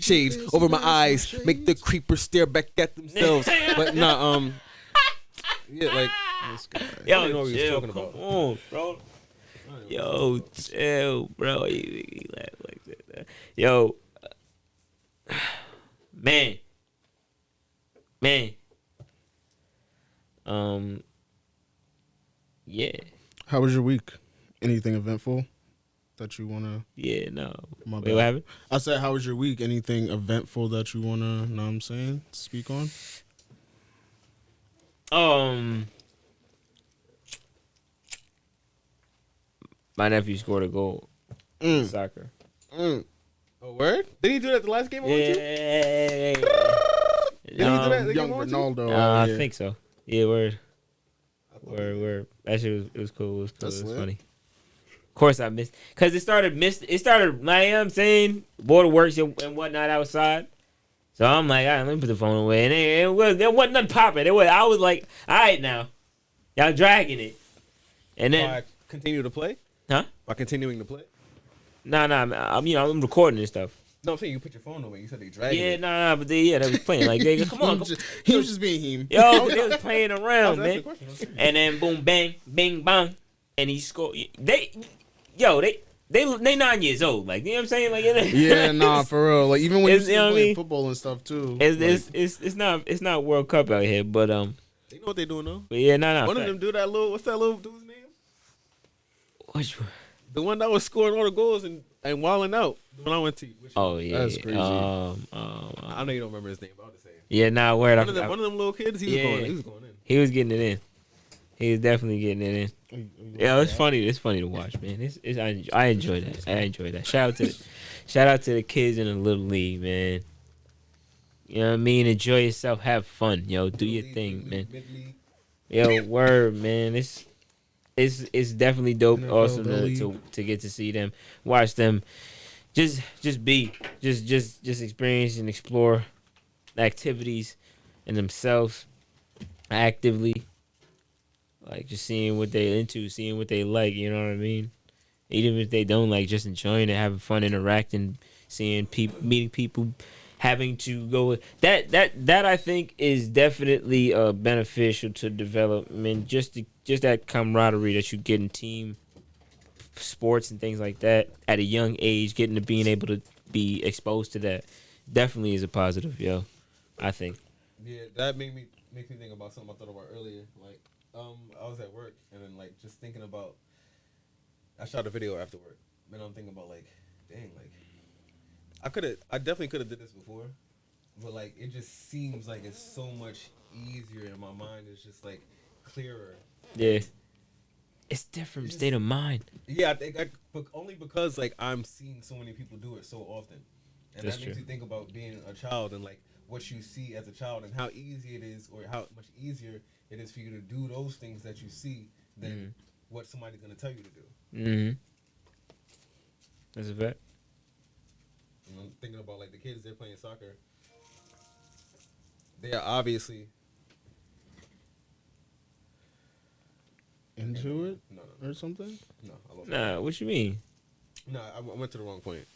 shades over my eyes, make the creepers stare back at themselves. But nah, yeah, like this guy. I don't know what he was talking about. Come on, bro. Yo, chill, bro. You laugh like that. Yo, man. Yeah. How was your week? Anything eventful that you wanna? Yeah, no. My Wait, bad. what happened? I said, how was your week? Anything eventful that you wanna? Know what I'm saying? Speak on. My nephew scored a goal in soccer. Oh, word? Did he do that the last game? Yeah. Did he do that? The Young game Ronaldo. I think so. Yeah, word. That shit was cool. It was cool. That's It was lit. funny. Of course I missed, cause it started, like, you know what I'm saying, waterworks and whatnot outside. So I'm like, all right, let me put the phone away. And there wasn't nothing popping. I was like, all right now, y'all dragging it. And then Why continue to play? Huh? By continuing to play? Nah, I'm recording and stuff. No, I'm saying you put your phone away. You said they dragged Yeah, it. but they was playing. Like, they come on. He was just being him. Yo, they was playing around, That's man. the question. And then boom, bang, bing, bang, and he scored. They 9 years old. Like, you know what I'm saying? Like, Yeah, nah, for real. Like, even when you It's- see you know him what I playing mean? football and stuff too. It's not World Cup out here, but They know what they doing though. yeah, no. One of them do that little. What's that little dude's name? Which one? The one that was scoring all the goals and wilding out. The one I went to. Which one? Oh yeah, That's crazy. I know you don't remember his name. But I'll just say it. yeah. Nah, word. One of them little kids. He was going in. He was getting it in. He was definitely getting it in. Yeah, it's funny. It's funny to watch, man. I enjoy that. Shout out to the kids in the little league, man. You know what I mean? Enjoy yourself. Have fun, yo. Do your thing, man. Mid-league. Yo, word, man. It's definitely dope. NFL Awesome to get to see them, watch them, just experience and explore activities in themselves actively, like just seeing what they into, seeing what they like. You know what I mean? Even if they don't like, just enjoying it, having fun, interacting, seeing people, meeting people. Having to go that I think is definitely beneficial to development. Just that camaraderie that you get in team sports and things like that at a young age, being able to be exposed to that definitely is a positive, yo. I think. Yeah, that makes me think about something I thought about earlier. Like, I was at work and then like just thinking about. I shot a video after work, and I'm thinking about like, dang, like. I definitely could have did this before, but like it just seems like it's so much easier in my mind. It's just like clearer. Yeah, it's different state of mind. Yeah, I think but only because like I'm seeing so many people do it so often, and That's that makes true. you think about being a child and like what you see as a child and how easy it is, or how much easier it is for you to do those things that you see than what somebody's gonna tell you to do. Mm-hmm. That's a fact. And I'm thinking about like the kids, they're playing soccer. They are obviously into it no, or something. no. I lost Nah, what you mean? No, I went to the wrong point.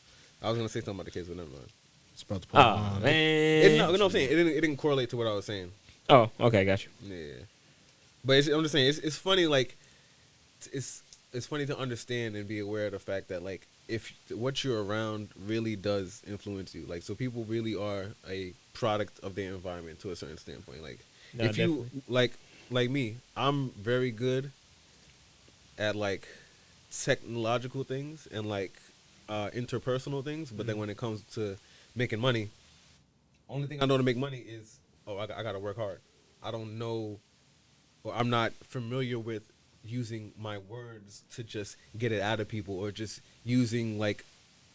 I was gonna say something about the kids, but never mind. It's about to put Oh man. No, I'm saying it didn't correlate to what I was saying. Oh, okay, got you. Yeah, but I'm just saying it's funny. Like it's funny to understand and be aware of the fact that like if what you're around really does influence you. Like so, people really are a product of their environment to a certain standpoint. Like No, if you like me, I'm very good at like technological things and like interpersonal things, but then when it comes to making money, only thing I know to make money is I gotta work hard. I don't know, or I'm not familiar with using my words to just get it out of people, or just using like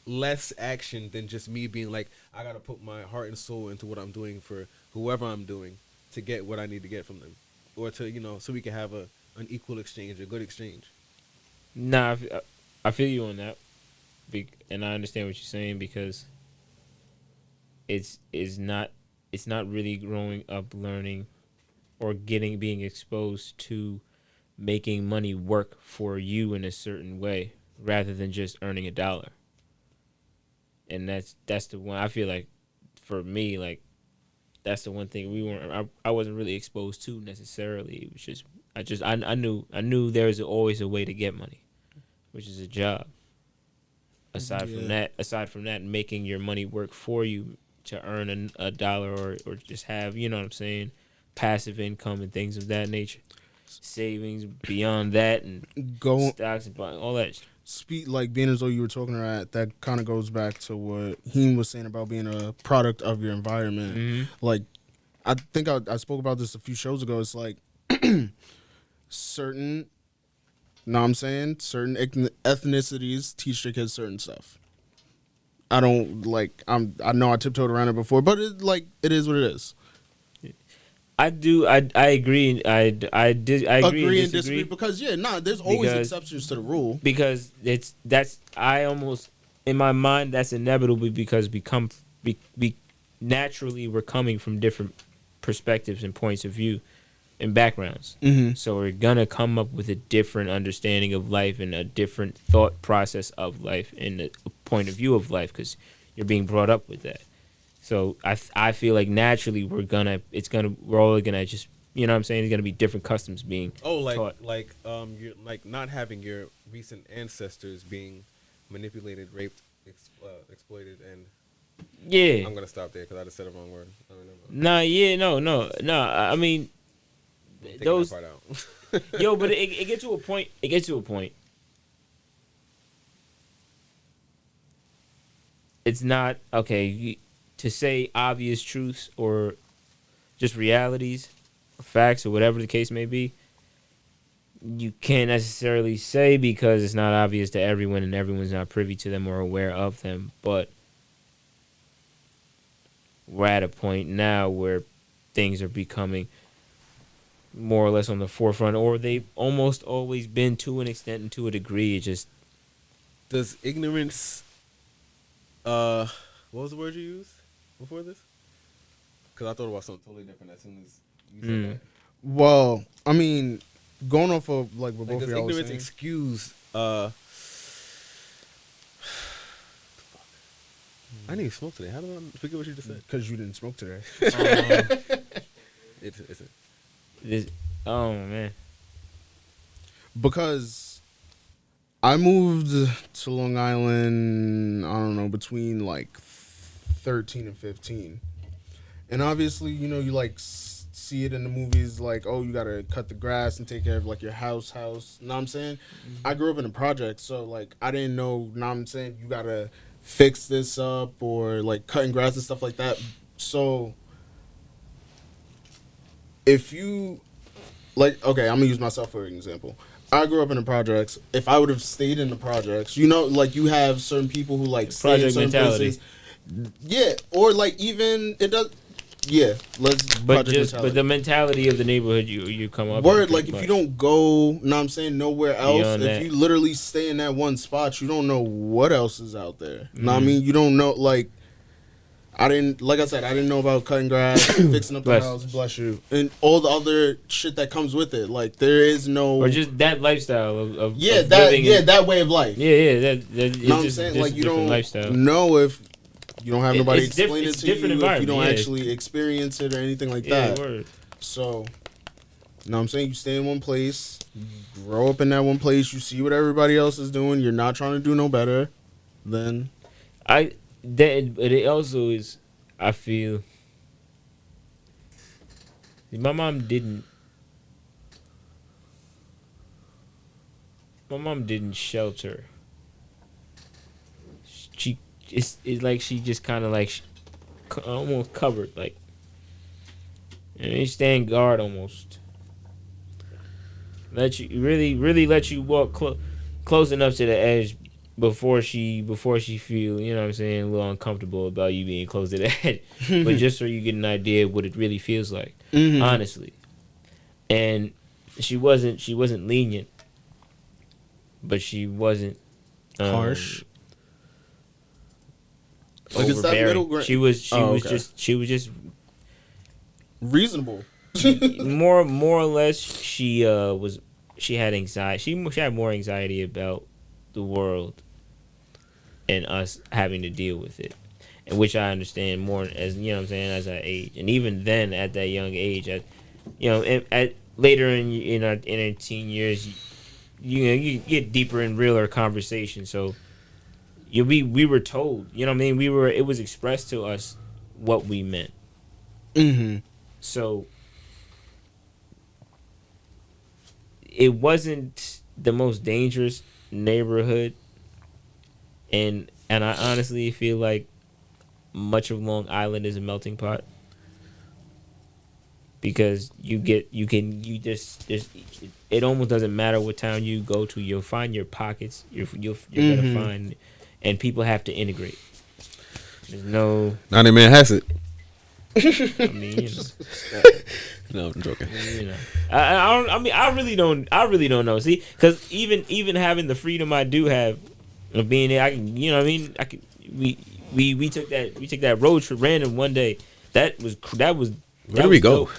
less action than just me being like I gotta put my heart and soul into what I'm doing for whoever I'm doing to get what I need to get from them, or to so we can have an equal exchange, a good exchange. Nah, I feel you on that, and I understand what you're saying because it's not really growing up learning or being exposed to making money work for you in a certain way rather than just earning $1. And that's the one I feel like for me, like that's the one thing I wasn't really exposed to necessarily. It was just I knew there was always a way to get money, which is a job. Aside from that, making your money work for you to earn a dollar or just have, you know what I'm saying, passive income and things of that nature, savings beyond that, and stocks and all that. Like being as though you were talking about, that kind of goes back to what he was saying about being a product of your environment. Mm-hmm. Like, I think I spoke about this a few shows ago. It's like certain, know what I'm saying, certain ethnicities teach their kids certain stuff. I don't like. I know I tiptoed around it before, but it is what it is. I do. I agree. I agree and disagree because there's always exceptions to the rule. Because I almost in my mind that's inevitable because naturally we're coming from different perspectives and points of view and backgrounds. Mm-hmm. So we're gonna come up with a different understanding of life and a different thought process of life and a point of view of life because you're being brought up with that. So I feel like naturally we're all gonna just, you know what I'm saying, there's gonna be different customs being taught. You're like not having your recent ancestors being manipulated, raped, exploited, and yeah. I'm gonna stop there because I just said the wrong word. No. I mean, those that part out. yo, but it gets to a point. It gets to a point. It's not okay. To say obvious truths or just realities or facts or whatever the case may be, you can't necessarily say because it's not obvious to everyone and everyone's not privy to them or aware of them. But we're at a point now where things are becoming more or less on the forefront, or they've almost always been to an extent and to a degree. It just does ignorance. What was the word you used before this? Because I thought about something totally different as soon as you said that. Well, I mean, going off of like what both of y'all were saying. Does ignorance excuse? I need to smoke today. How do I forget what you just said? Because you didn't smoke today. Oh man. Because I moved to Long Island, I don't know, between like 13 and 15. And obviously, you know, you like see it in the movies like, oh, you got to cut the grass and take care of like your house. Know what I'm saying? Mm-hmm. I grew up in a project, so like I didn't know what I'm saying, you got to fix this up or like cutting grass and stuff like that. So if you like, okay, I'm gonna use myself for an example. I grew up in the projects. If I would have stayed in the projects, you know, like you have certain people who like stay in certain places. Yeah, or like even it does. Yeah, but the mentality of the neighborhood you come up. Word, like if you don't go, know what I'm saying, nowhere else. If you literally stay in that one spot, you don't know what else is out there. Know what I mean? You don't know, like I didn't know about cutting grass, fixing up the house, bless you, and all the other shit that comes with it. Like there is no, or just that lifestyle of that way of life. Yeah, that know what I'm saying? Like you don't know if you don't have nobody explain it to you, if you don't actually experience it or anything like that. Word. So, you know what I'm saying? You stay in one place, you grow up in that one place, you see what everybody else is doing, you're not trying to do no better, then but it also is, I feel, my mom didn't shelter. It's like she just kind of like almost covered, like, and you stand guard almost. Let you really let you walk close enough to the edge before she feel, you know what I'm saying, a little uncomfortable about you being close to the edge, but just so you get an idea of what it really feels like, honestly. And she wasn't lenient, but she wasn't harsh. Like it's that middle ground. She was just reasonable. more or less, she had anxiety. She had more anxiety about the world and us having to deal with it. which I understand more as you know what I'm saying as I age, and even then at that young age, at later in our teen years, you get deeper and realer conversation. So we were told, you know what I mean, it was expressed to us what we meant. Mm-hmm. So it wasn't the most dangerous neighborhood, and I honestly feel like much of Long Island is a melting pot because it almost doesn't matter what town you go to, you'll find your pockets. You're gonna find, and people have to integrate. There's no. Not a man has it. I mean, No, I'm joking. I really don't know. See, because even having the freedom I do have of being there, I can, you know what I mean. We took that road trip random one day. That was Where did we go? Dope.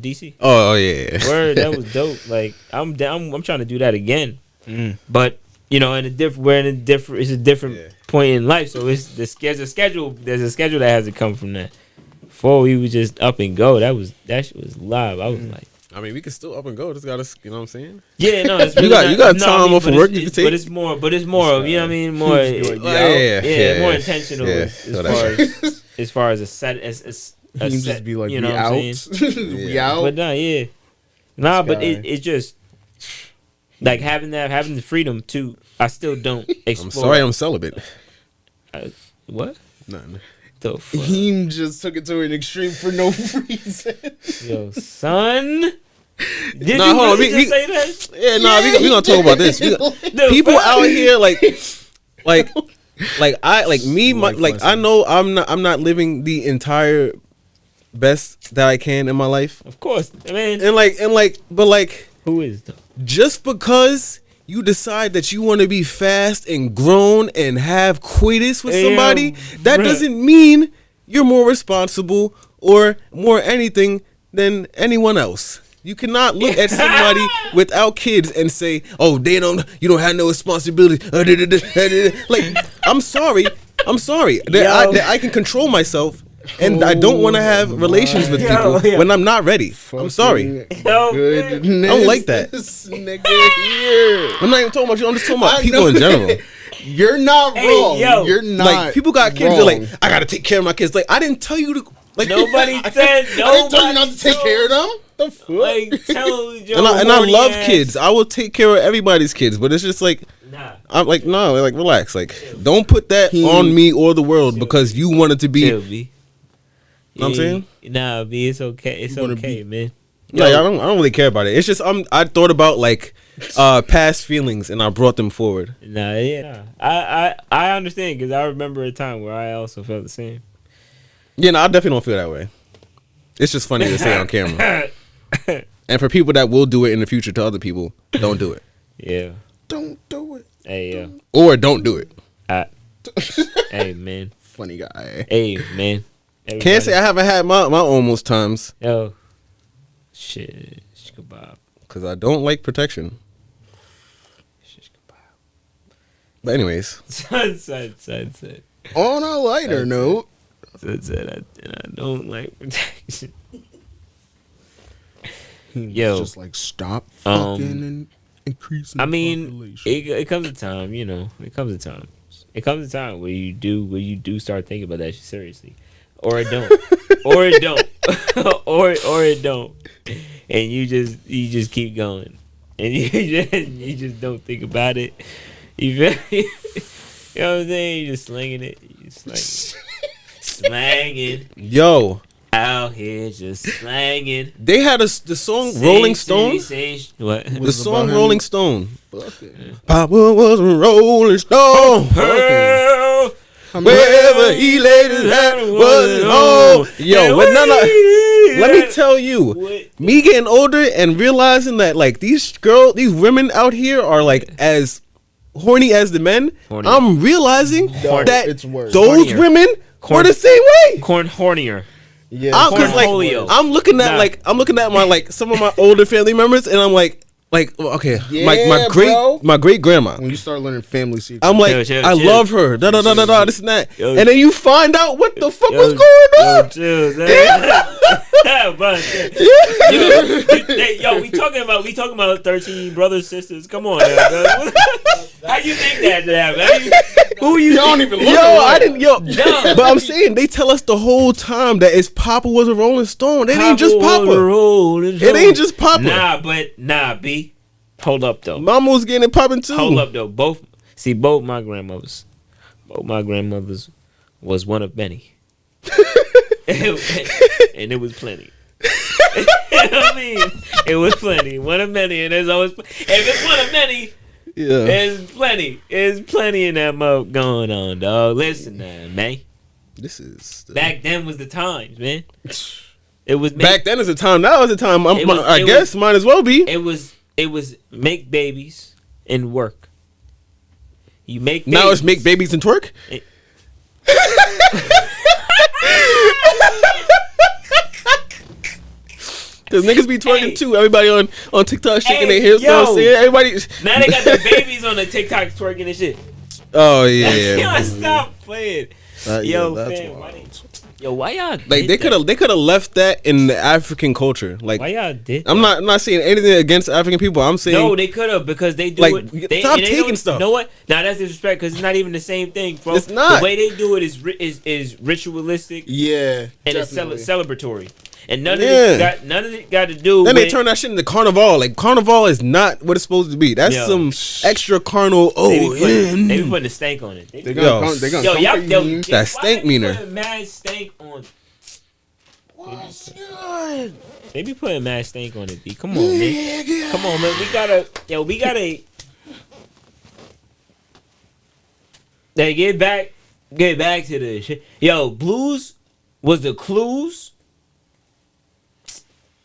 DC. Oh yeah. Word, that was dope. Like I'm trying to do that again. But you know, it's a different point in life. So there's a schedule that has to come from that. Before we was just up and go, that shit was live. I was like, I mean, we can still up and go. Just gotta, you know what I'm saying? yeah, no, it's You got time off of work you can take. But it's more of, you know what I mean, more, more intentional as far as a set, as a You can set, just be like, you know we what I'm out. saying? We out. But but it's just like having the freedom to. I still don't explore. I'm sorry, I'm celibate. What? Nothing. The fuck? He just took it to an extreme for no reason. Yo, son. Did Nah, you hold on, really just say that? Yeah, nah, we gonna talk about this. People out here like I know I'm not living the entire best that I can in my life. Of course, man. But Who is though? just because you decide that you want to be fast and grown and have coitus with somebody, that doesn't mean you're more responsible or more anything than anyone else. You cannot look at somebody without kids and say, "Oh, you don't have no responsibility." Like, I'm sorry. That I can control myself. And I don't want to have relations with people when I'm not ready. I'm sorry. Goodness, I don't like that. Nigga here. I'm not even talking about you. I'm just talking about people in general. You're not wrong. Yo. You're not. Like, people got kids. wrong. They're like, I gotta take care of my kids. Like, I didn't tell you to. Like, Nobody said. I didn't tell you not to take care of them. The fuck? Like, tell your and I love ass. kids. I will take care of everybody's kids. But it's just like, Nah. I'm like, no, like, relax. Like, don't put that on me or the world because you wanted to be. Chill, B. You know what I'm saying? Nah, B, it's okay. It's okay, man. Like, I don't really care about it. It's just I thought about like past feelings and I brought them forward. Nah, yeah. I understand because I remember a time where I also felt the same. Yeah, no, I definitely don't feel that way. It's just funny to say on camera. And for people that will do it in the future to other people, don't do it. Yeah. Don't do it. Hey, yeah. Or don't do it. Hey, man. Funny guy. Hey, man. Can't say I haven't had my almost times. Yo. Shit. Kebab. Because I don't like protection. Shish kebab. But anyways. Sunset. On a lighter note. Sunset. I don't like protection. Yo. Just like stop fucking and increasing I mean, population. it comes a time, you know. It comes a time where you do start thinking about that shit seriously. Or it don't. or it don't. or it don't. And you just keep going. And you just don't think about it. You feel me? You know what I'm saying? You just slinging it. You slanging. Yo. Out here just slanging. They had the song Rolling Stone. What? The song Rolling Stone. Papa was a Rolling Stone. Wherever he laid his hat was home. Yo, let me tell you, me getting older and realizing that like these women out here are like as horny as the men. Horny. I'm realizing that it's worse. those Hornier. women were the same way. Hornier. Yeah, I'm looking at my like some of my older family members, and I'm like, Like, okay, Yeah, my great grandma. When you start learning family secrets, I'm like, Chill, I love her. Da da da da da. This and that. Yo. And then you find out what the fuck was going on. Yo, we talking about 13 brothers, sisters. Come on, man. How you think that happened? Who you don't even look Yo, alike. I didn't. Yo, but I'm saying they tell us the whole time that his Papa was a Rolling Stone. It ain't just Papa. It ain't just Papa. Nah, B. Hold up though. Mama was getting it popping too. Hold up though. Both my grandmothers was one of many. And it was plenty. I mean, it was plenty. One of many, and there's always if it's one of many, Yeah, there's plenty. There's plenty in that mode going on, dog. Listen, man. this is Back then was the times, man. It was back then is a time. Now is a time. I It guess might as well be. It was make babies and work. You make babies. Now it's make babies and twerk. Cause niggas be twerking too. Everybody on TikTok shaking their hips. You know what I'm saying? Everybody. Now they got the babies on the TikTok twerking and shit. Oh yeah. Yo, stop playing. Yo, that's fam, wild. why y'all Like did they could have left that in the African culture. Like why y'all did? I'm not saying anything against African people. I'm saying No, they could have because they do like, it. stop and they taking don't- stuff. You know what? Now that's disrespect because it's not even the same thing, bro. It's not. The way they do it is ritualistic Yeah, and it's definitely. celebratory, and none of Yeah. it got to do. Then with, they turn that shit into carnival. Like carnival is not what it's supposed to be. That's Yo. some extra carnal. Oh They be putting, yeah. they be putting a stank on it. They Yo. gonna come. They gonna Yo, come y'all, for yo, you. That why stank they meaner. putting mad stank on. What's good? They be putting mad stank on it, B. Come on, man. Come on, man. We gotta. Hey, get back to the shit. Yo, blues was the clues.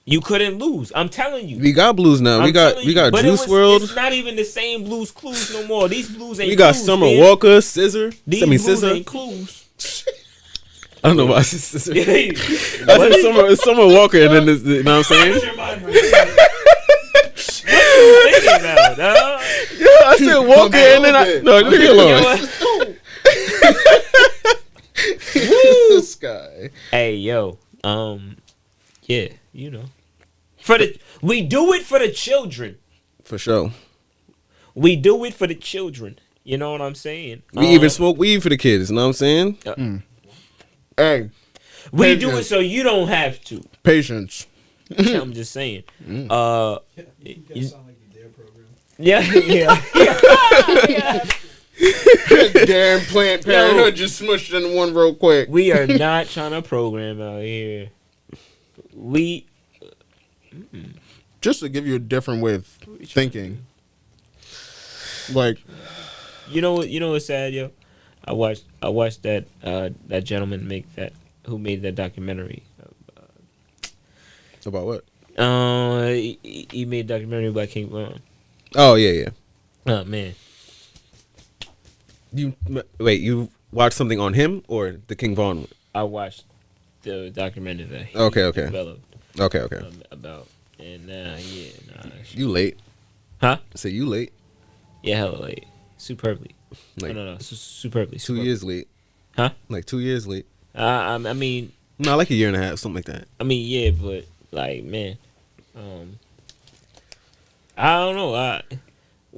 You couldn't lose. I'm telling you. We got blues now. We got But Juice WRLD. It's not even the same blues clues no more. These blues ain't. We got clues, Summer man. Walker, Scissor. These I mean blues Scissor. ain't clues. I don't know why I said Scissor. What? It's Summer Walker, and then it's, you know what I'm saying? Thinking now, dog. Yeah, I said Walker, and then leave me You know alone. what? This guy. Hey, yo, yeah, you know, we do it for the children. For sure. We do it for the children. You know what I'm saying? We even smoke weed for the kids. You know what I'm saying? Hey, we do it so you don't have to. patience. I'm just saying. You sound like the Dare program. Yeah. Damn Planned Parenthood just smushed into one real quick. We are not trying to program out here. We Just to give you a different way of thinking. Like, You know what's sad, yo? I watched that that gentleman who made that documentary. About what? He made a documentary about King Von. Oh yeah. Oh man, You watched something on him or the King Von? I watched the documentary that he Okay. developed Okay. about, and You late? Huh? Say you late? Yeah, hella late, superbly. Like No, superbly. 2 years late? Huh? Like 2 years late? I mean, No, like a year and a half, something like that. yeah, but like, man, I don't know.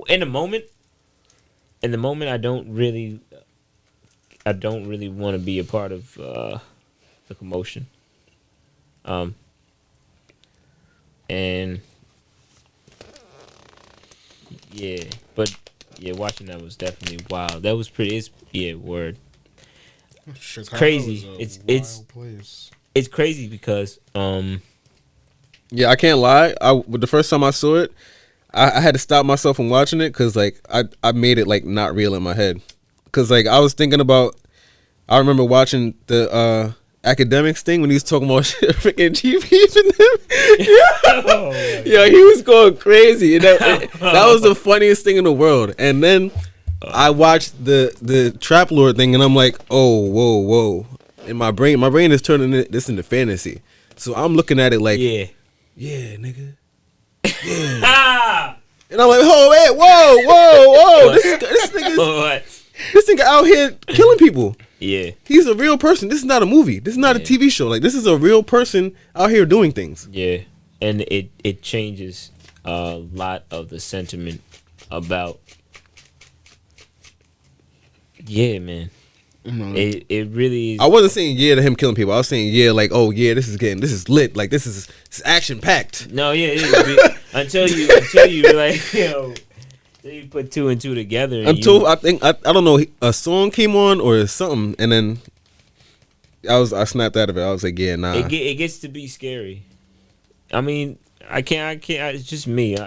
In the moment, I don't really want to be a part of the commotion. And yeah, but yeah, watching that was definitely wild. That was pretty. Word. Chicago crazy. is a It's wild place. It's crazy because Yeah, I can't lie. The first time I saw it, I had to stop myself from watching it because like I made it like not real in my head. Because like I was thinking about, I remember watching the academics thing when he was talking about shit, freaking GPs and them. Yeah, he was going crazy. And that was the funniest thing in the world. And then I watched the Trap Lord thing, and I'm like, oh, whoa. And my brain is turning this into fantasy. So I'm looking at it like, yeah, nigga. ah, And I'm like, oh, wait, whoa. This nigga out here killing people. Yeah. He's a real person. This is not a movie. This is not a TV show. Like, this is a real person out here doing things. Yeah. And it changes a lot of the sentiment about. Yeah, man. Mm-hmm. It really is. I wasn't saying yeah to him killing people. I was saying yeah, like, oh yeah, this is lit. Like, this is action packed. No, yeah, it is. until you like, yo, you put two and two together. Until I think I don't know, a song came on or something, and then I snapped out of it. I was like, yeah, nah. It gets to be scary. I mean, I can't. It's just me,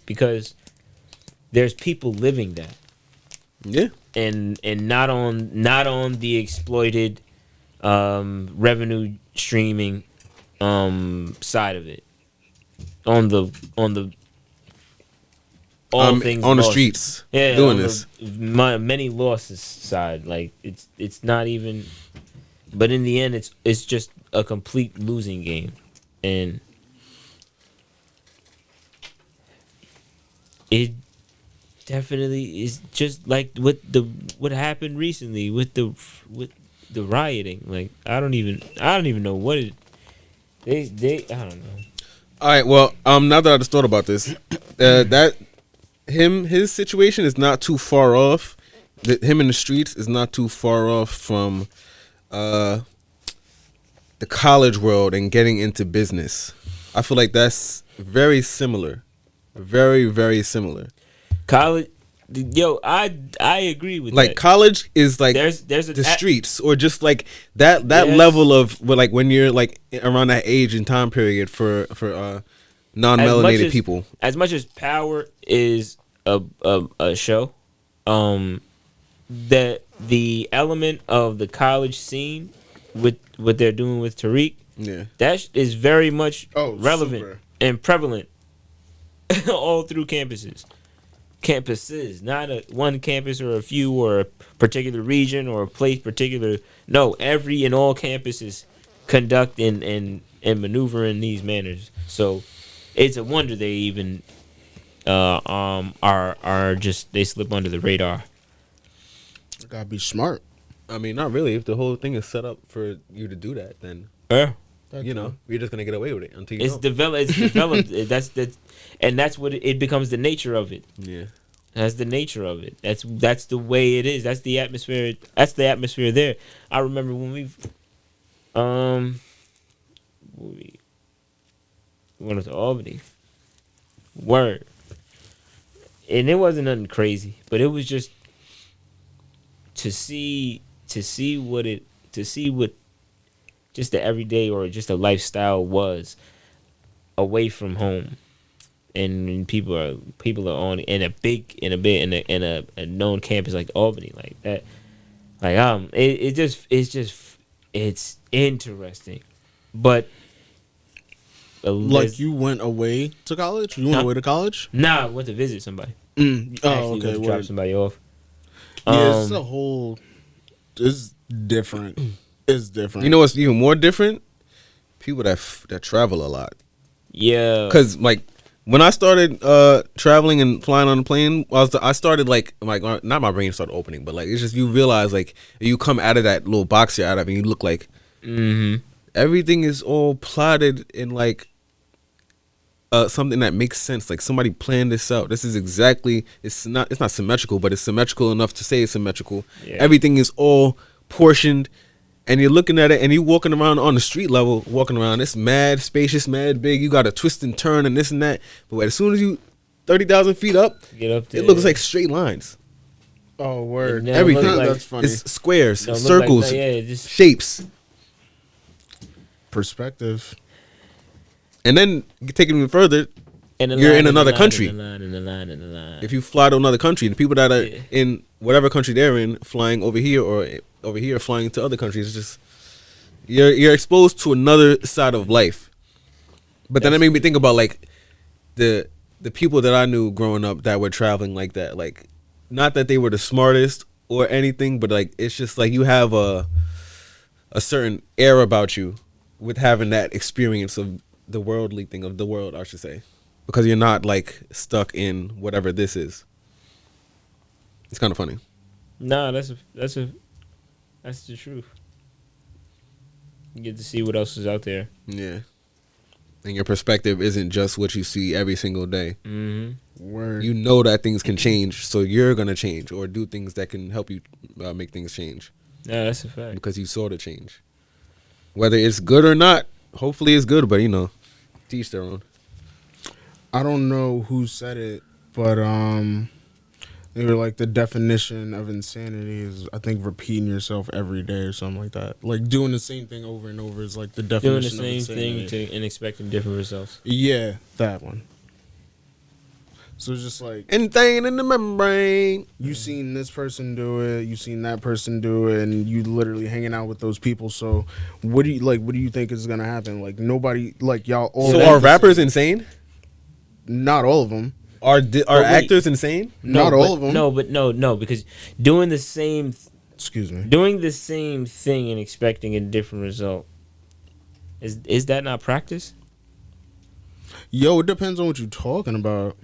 because there's people living that. Yeah. And not on the exploited revenue streaming side of it. On the all things on the lost. streets. Yeah, doing this. Many losses side. Like it's not even. But in the end, it's just a complete losing game, and it definitely is just like what happened recently with the rioting. Like I don't even know what it. They I don't know. All right. Well, now that I just thought about this, his situation is not too far off. Him in the streets is not too far off from the college world and getting into business. I feel like that's very similar. Very, very similar. College, yo, I agree with like that. College is like there's the streets, or just like that level of like when you're like around that age and time period for non-melanated people. As much as Power is a show, that the element of the college scene with what they're doing with Tariq, that is very much relevant and prevalent all through campuses, not one campus or a few or a particular region or a place particular. No, every and all campuses conduct and maneuver in these manners. So it's a wonder they even are just, they slip under the radar. You gotta be smart. I mean, not really. If the whole thing is set up for you to do that, then you know, you're just gonna get away with it until you. It's developed. That's what it becomes, the nature of it. Yeah, that's the nature of it. That's the way it is. That's the atmosphere. That's the atmosphere there. I remember when we went to Albany. Word. And it wasn't nothing crazy, but it was just to see what just the everyday or just a lifestyle was away from home, and people are on in a known campus like Albany, like that, like it's interesting, but like you went away to college. You went away to college? Nah, I went to visit somebody. Oh, okay. Drop somebody off. Yeah, it's a whole. It's different. It's different. You know what's even more different? People that travel a lot. Yeah. Because like when I started traveling and flying on a plane, I started like not my brain started opening, but like it's just you realize like you come out of that little box you're out of and you look like everything is all plotted in like something that makes sense. Like somebody planned this out. This is exactly. It's not symmetrical, but it's symmetrical enough to say it's symmetrical. Yeah. Everything is all portioned, and you're looking at it, and you're walking around on the street level, walking around. It's mad spacious, mad big. You got to twist and turn and this and that. But as soon as you 30,000 feet up, get up there, it looks like straight lines. Oh, word! Everything. Like, that's funny. It's squares, circles, just shapes, perspective. And then you take it even further. You're in another country. If you fly to another country, the people that are in whatever country they're in, flying over here or over here, flying to other countries, it's just you're exposed to another side of life. But then it made me think about like the people that I knew growing up that were traveling like that. Like, not that they were the smartest or anything, but like it's just like you have a certain air about you with having that experience of the worldly thing of the world, I should say. because you're not like stuck in whatever this is. It's kind of funny. Nah, that's the truth. You get to see what else is out there. Yeah. And your perspective isn't just what you see every single day. Mm-hmm. Word. You know that things can change, so you're gonna change or do things that can help you make things change Yeah, that's a fact. because you saw the change. Whether it's good or not, hopefully it's good, but you know, teach their own. I don't know who said it, but they were like the definition of insanity is I think repeating yourself every day or something like that. Like doing the same thing over and over is like the Doing definition the same of insanity. thing and expecting different results. Yeah, that one. So it's just like Anything in the membrane. you seen this person do it, you seen that person do it, and you literally hanging out with those people. So what do you think is gonna happen? Like nobody, like y'all all. So are rappers insane? Not all of them. Are wait. actors insane? Not all of them. No, because doing the same Excuse me. thing and expecting a different result is that not practice? Yo, it depends on what you're talking about.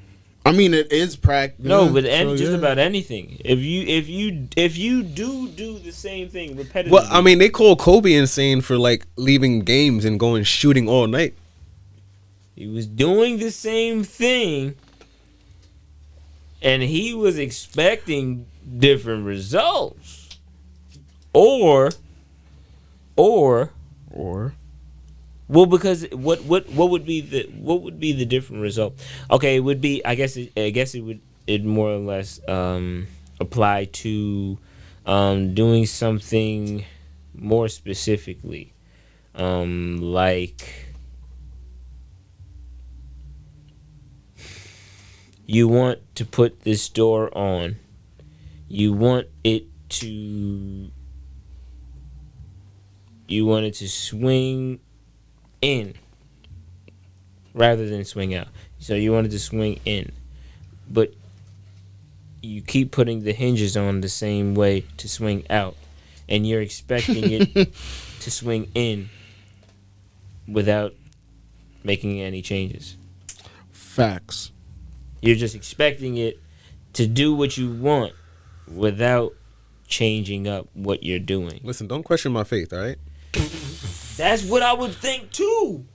I mean, it is practice. No, but just about anything. If you do the same thing repetitively. Well, I mean, they call Kobe insane for like leaving games and going shooting all night. he was doing the same thing, and he was expecting different results, or well, because what would be the different result? Okay, it would be I guess it would more or less apply to doing something more specifically, like you want to put this store on, you want it to swing in rather than swing out. So you wanted to swing in, but you keep putting the hinges on the same way to swing out, and you're expecting it to swing in without making any changes. Facts. You're just expecting it to do what you want without changing up what you're doing. Listen, don't question my faith, all right? That's what I would think too.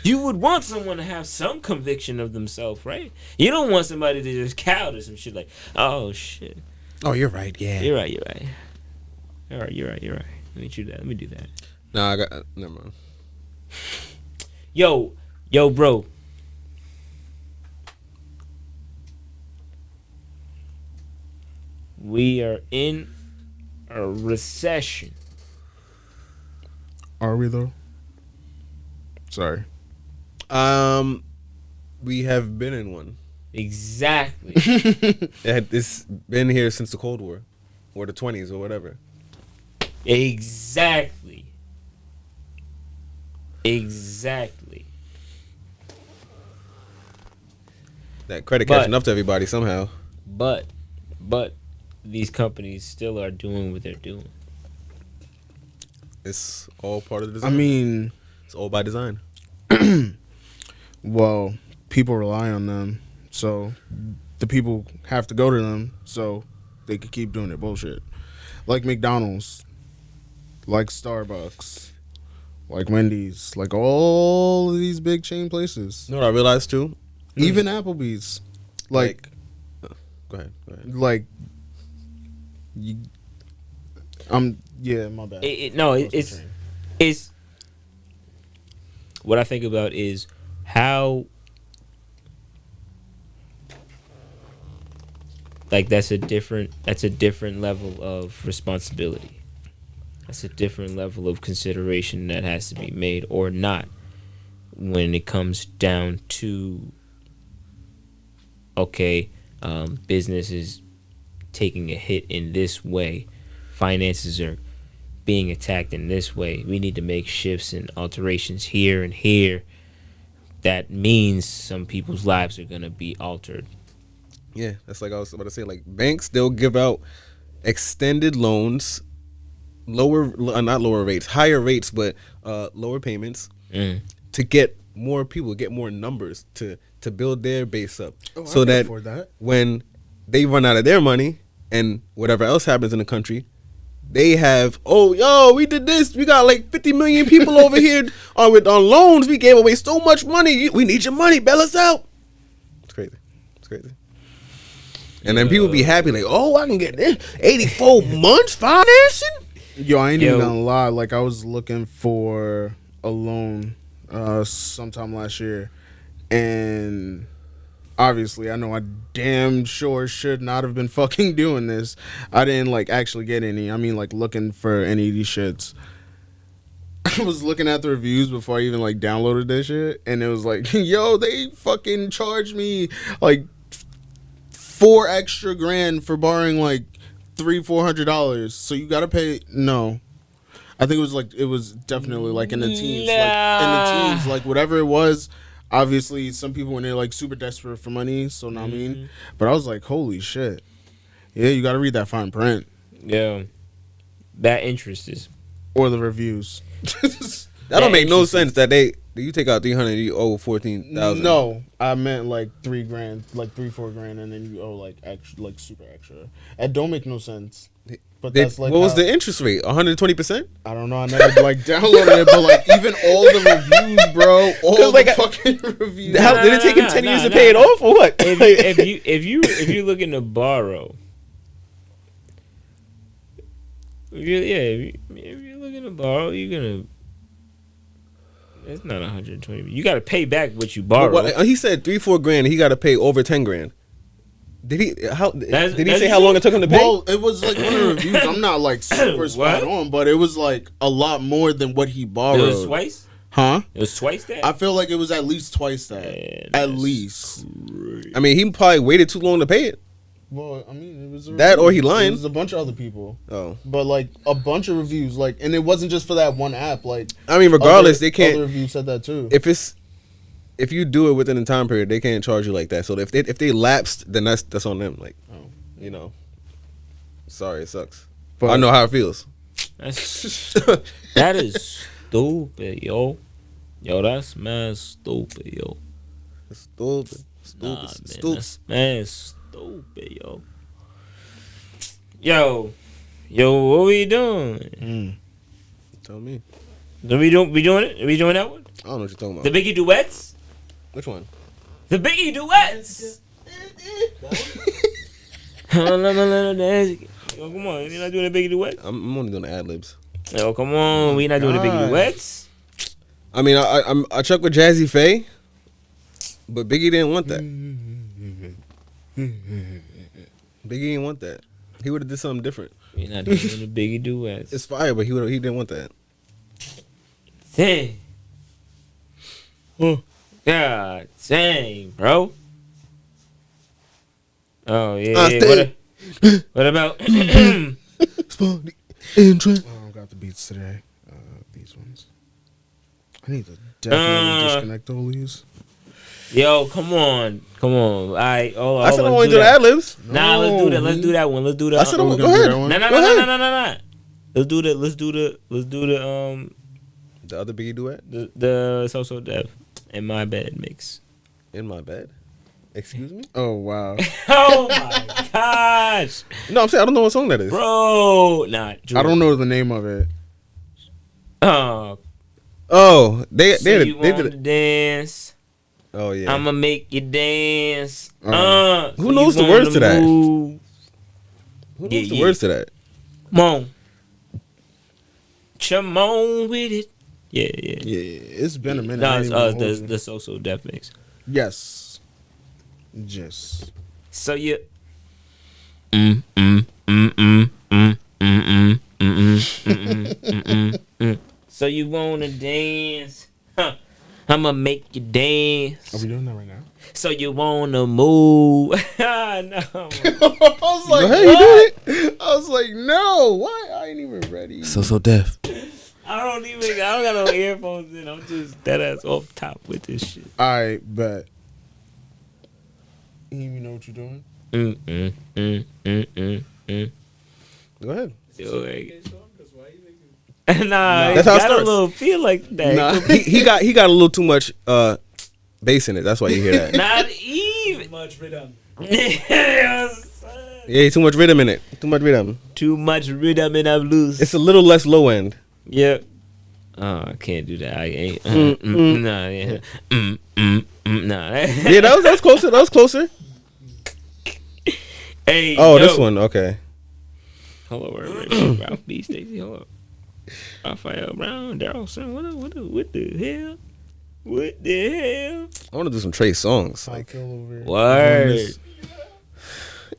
You would want someone to have some conviction of themselves, right? You don't want somebody to just cow to some shit like, oh shit. Oh, you're right. Yeah. You're right. All right, you're right. Let me do that. Let me do that. Nah, I got never mind. Yo, bro. We are in a recession. Are we though? Sorry. We have been in one. Exactly. It's been here since the Cold War, or the 20s, or whatever. Exactly. That credit catching up to everybody somehow. But these companies still are doing what they're doing. It's all part of the I design. mean, it's all by design. well, people rely on them, so the people have to go to them so they could keep doing their bullshit. Like McDonald's, like Starbucks, like Wendy's, like all of these big chain places. You know what I realized too? Even Applebee's. Like Go ahead. like you, yeah, my bad. It's what I think about is how, like, that's a different level of responsibility. That's a different level of consideration that has to be made or not when it comes down to, okay, business is taking a hit in this way, finances are being attacked in this way, we need to make shifts and alterations here and here. That means some people's lives are going to be altered. Yeah, that's like I was about to say. Like banks, they'll give out extended loans, not lower rates, higher rates, but lower payments to get more people, get more numbers to build their base up, Oh, I so can that afford that. when they run out of their money and whatever else happens in the country, they have, oh, yo, we did this. We got like 50 million people over here on loans. We gave away so much money. We need your money. Bail us out. It's crazy. It's crazy. And then people be happy like, oh, I can get this 84 months financing. Yo, I ain't even gonna lie. Like, I was looking for a loan sometime last year, and obviously, I know I damn sure should not have been fucking doing this. I didn't like actually get any. I mean, like looking for any of these shits. I was looking at the reviews before I even like downloaded this shit, and it was like, yo, they fucking charged me like $4 extra grand for borrowing like $300-400. So you gotta pay. No, I think it was definitely like in the teens, like whatever it was. Obviously, some people when they're like super desperate for money, so not mean. But I was like, holy shit, yeah, you gotta read that fine print. Yeah, that interest is or the reviews. That don't make no sense. That you take out 300, you owe 14,000. No, I meant like $3,000, like $3-4 grand, and then you owe like extra, like super extra. It don't make no sense. But that's like what was the interest rate? 120%? I don't know. I never like downloaded it, but like even all the reviews, bro, all the fucking reviews. Did it take him 10 years to pay it off, or what? if you're looking to borrow, if you're looking to borrow, you're gonna. It's not 120. You got to pay back what you borrowed. He said 3-4 grand. He got to pay over 10 grand. Did he? Did he say how long it took him to pay? Well, it was like one of the reviews. I'm not like super spot on, but it was like a lot more than what he borrowed. It was twice. Huh? It was twice that. I feel like it was at least twice that. Man, at least. Crazy. I mean, he probably waited too long to pay it. Well, I mean, it was that or he lying. It was a bunch of other people. Oh, but like a bunch of reviews, like, and it wasn't just for that one app. Like, I mean, regardless, they can't. Other reviews said that too. If you do it within the time period, they can't charge you like that. So if they lapsed, then that's on them. Like, you know, sorry, it sucks. But I know how it feels. That is stupid, yo. Yo, that's mad stupid, yo. It's stupid. That's mad stupid, yo. Yo, what we doing? Tell me. We doing it? Are we doing that one? I don't know what you're talking about. The Biggie duets? Which one? The Biggie duets. Yo, come on, you're not doing the Biggie duet? I'm only doing the ad libs. Yo, come on, we not doing the Biggie duets. I mean, I chuck with Jazzy Faye, but Biggie didn't want that. Biggie didn't want that. He would have did something different. You're not doing the Biggie duets. It's fire, but he didn't want that. Dang. God dang, bro. Oh yeah. What about? Spawn entrance. I got the beats today. These ones. I need to definitely disconnect all these. Yo, come on. All right. Oh, I said I want to do the ad libs. Nah, let's do that. Let's do that one. Let's do that. I said go ahead. No. Let's do the the other Biggie duet. The So Deaf in my bed mix. In my bed. Excuse me? Oh wow. Oh my gosh. No, I'm saying I don't know what song that is. Bro, nah. I don't know the name of it. They did it. Dance. Oh yeah. I'ma make you dance. Who knows the words to that? Who knows the words to that? Come on with it. Yeah. It's been a minute. No, it's the So Deaf mix. Yes. Just. So you. So you wanna dance? Huh. I'ma make you dance. Are we doing that right now? So you wanna move? No. I was like, hey, you doing it? I was like, no. Why? I ain't even ready. So Deaf. I don't got no earphones in. I'm just dead ass off top with this shit. I bet. You even know what you're doing? Go ahead. Nah, That's it how it got a starts. little feel like that. Nah. he got a little too much bass in it. That's why you hear that. Not even. Too much rhythm. Yeah, too much rhythm in it. Too much rhythm. Too much rhythm in that blues. It's a little less low end. Yeah. Oh, I can't do that. I ain't. Nah, yeah. Nah. Yeah, that was closer. That was closer. Hey. Oh, yo. this one. Okay. Hello, Ralph B. Stacey. Hello. Raphael Brown. Darrelson. What the hell? What the hell? I want to do some Trey songs. Like, Word.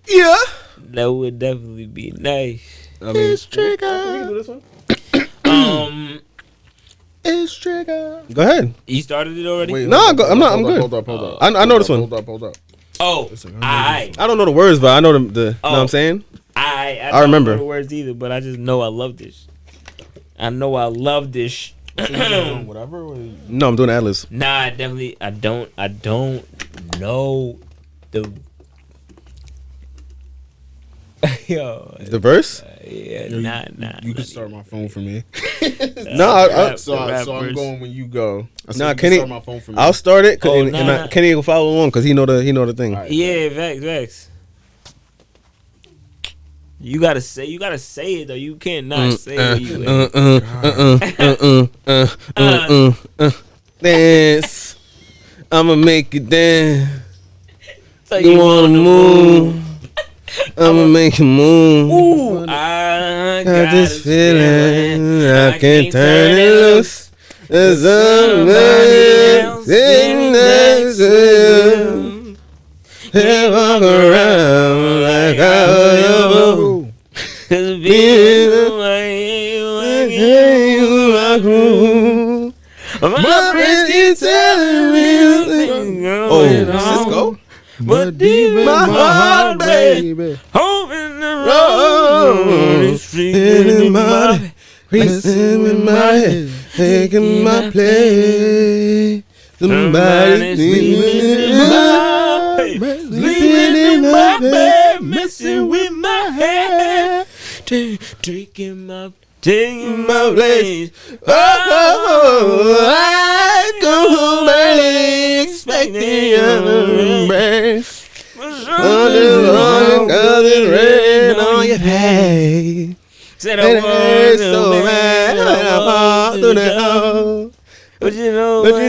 yeah. That would definitely be nice. I mean, it's Trigger. We can do this one. It's Trigger. Go ahead. You started it already? Wait, No, hold up, I'm not- hold I'm up, good. Hold up, hold up. I know this one. Hold up. Oh, I I don't know the words, but I know the know what I'm saying? I remember. don't know the words either, but I just know I love this. I know I love this. Whatever. No, I'm doing ad-libs. Nah, I don't know the. Yo, The verse? yeah, Yo, nah. You can start my phone for me. No, So I'm going when you go. I said Nah, you can Kenny, start my phone for me. I'll start it, Oh, and nah. Kenny will follow along because he know the thing. Alright. Yeah, Vex. You gotta say it though. You can't not say it. Dance. I'ma make you dance. So You wanna move? I'ma make you move. Ooh, I Got this feeling I can't turn it loose. There's somebody else sitting next to you. They walk around like I was your boo. Cause Being my friends keep telling me. Oh, Cisco. But deep in My heart, baby. home in the Oh, road, it's freaking in my racing with my head, taking my place. Somebody sleeping in my bed, sleeping in my bed, messing with my head, taking my place. Oh, I go home early, expecting your embrace. On the long, 'cause it rain on your face. Said And it hurts so bad, I fall through the hole. But you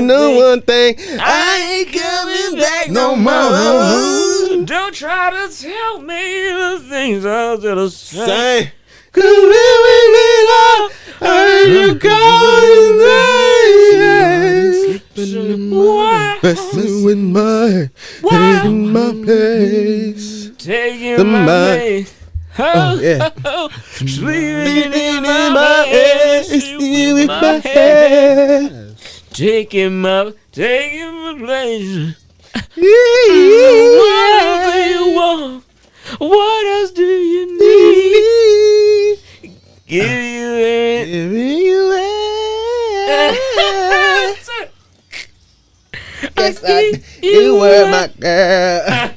know one thing, I ain't coming back no more. Don't try to tell me the things I was gonna say. Say, 'cause when we meet up, I heard you calling me. Why? Messing with my, taking my place. Taking My- my place. Oh, yeah. Sleeping in my my head, head, sleeping with my my head. head. Taking my place. What else do you want? What else do you need? Give you it. Giving you yes, you were my girl,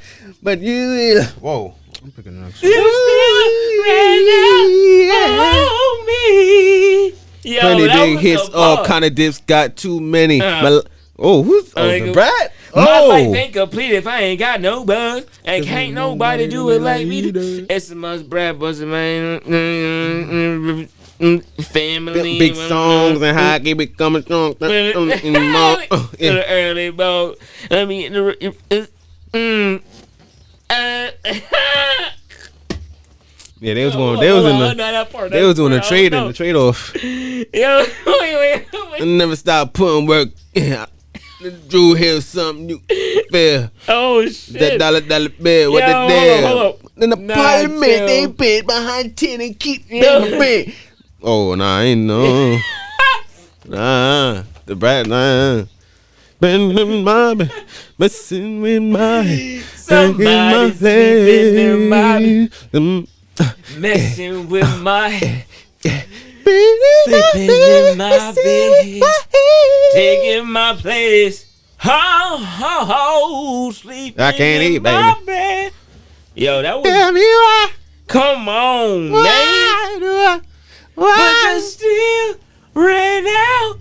but you. Whoa. I'm picking it up. You still right now on me. Yo, Plenty that big was hits, the all bar. kind of dips, got too many. Uh. Who's the nigga. brat? My life Oh, ain't complete if I ain't got no buzz. And can't nobody do it like me do. It's a must Brad Buster, man. Family. big songs and hockey becoming strong. To the early boat. I mean, Yeah, they was going. They was in the. They was doing the trade and the trade off. Yo, wait. I never stop putting work. Yeah. Drew here something new. Fair. Oh shit. That dollar bill. What Yo, the deal? hold up. In the Nah, parliament, chill. they bid behind 10 and keep Yo. them bid. Oh, nah, I ain't know. Nah, the brat, nah. Been in my bed, messing with my Somebody sleeping in my my messing with my sleeping in my bed. Taking my place. Sleeping I can't in eat, my baby. bed. Yo, that was. Tell me why, Come on, man. why do I but you still ran out.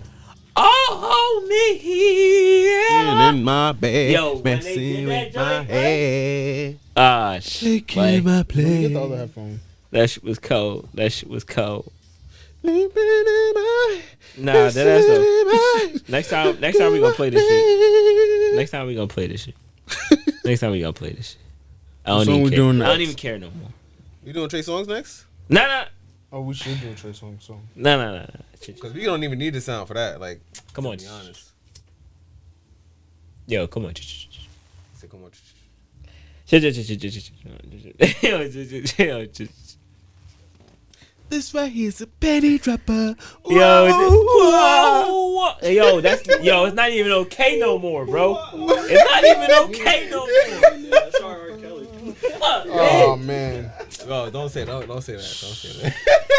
Oh, me here. In my bed, Yo, when they messing did that with my joint, head. Ah, shit. Taking my Let me place. get the other headphone. That shit was cold. That shit was cold. Sleeping in my Nah, that's though. Next time we gonna play this shit. Next time we gonna play this shit. I don't What song even we care. doing I don't next? even care no more. You doing Trey Songz next? Nah. Oh, we should do a Trey Songz song. Nah. Because we don't even need the sound for that. Like, Come on. to be honest. Yo, come on. Say, come on. This right here's a penny dropper. Yo, it's not even okay no more, bro. It's not even okay no more. That's R. Kelly. Oh man. Oh, don't say that. Don't say that.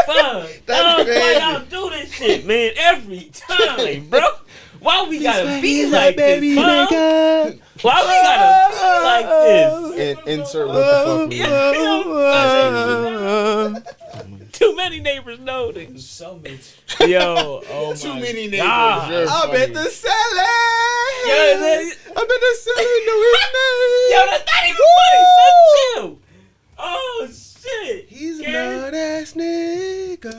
Fuck. That's crazy. Why y'all do this shit, man? Every time, bro. Why we gotta be like this, huh? Why we gotta be like this? And insert what the fuck. Too many neighbors know this. Cellmates. Yo, oh Too my many neighbors. God. You're I funny. bet the selling. Yo, I bet the selling know his name. yo, that's not even funny, son. Chill. Oh shit. He's Gary. not ass nigga.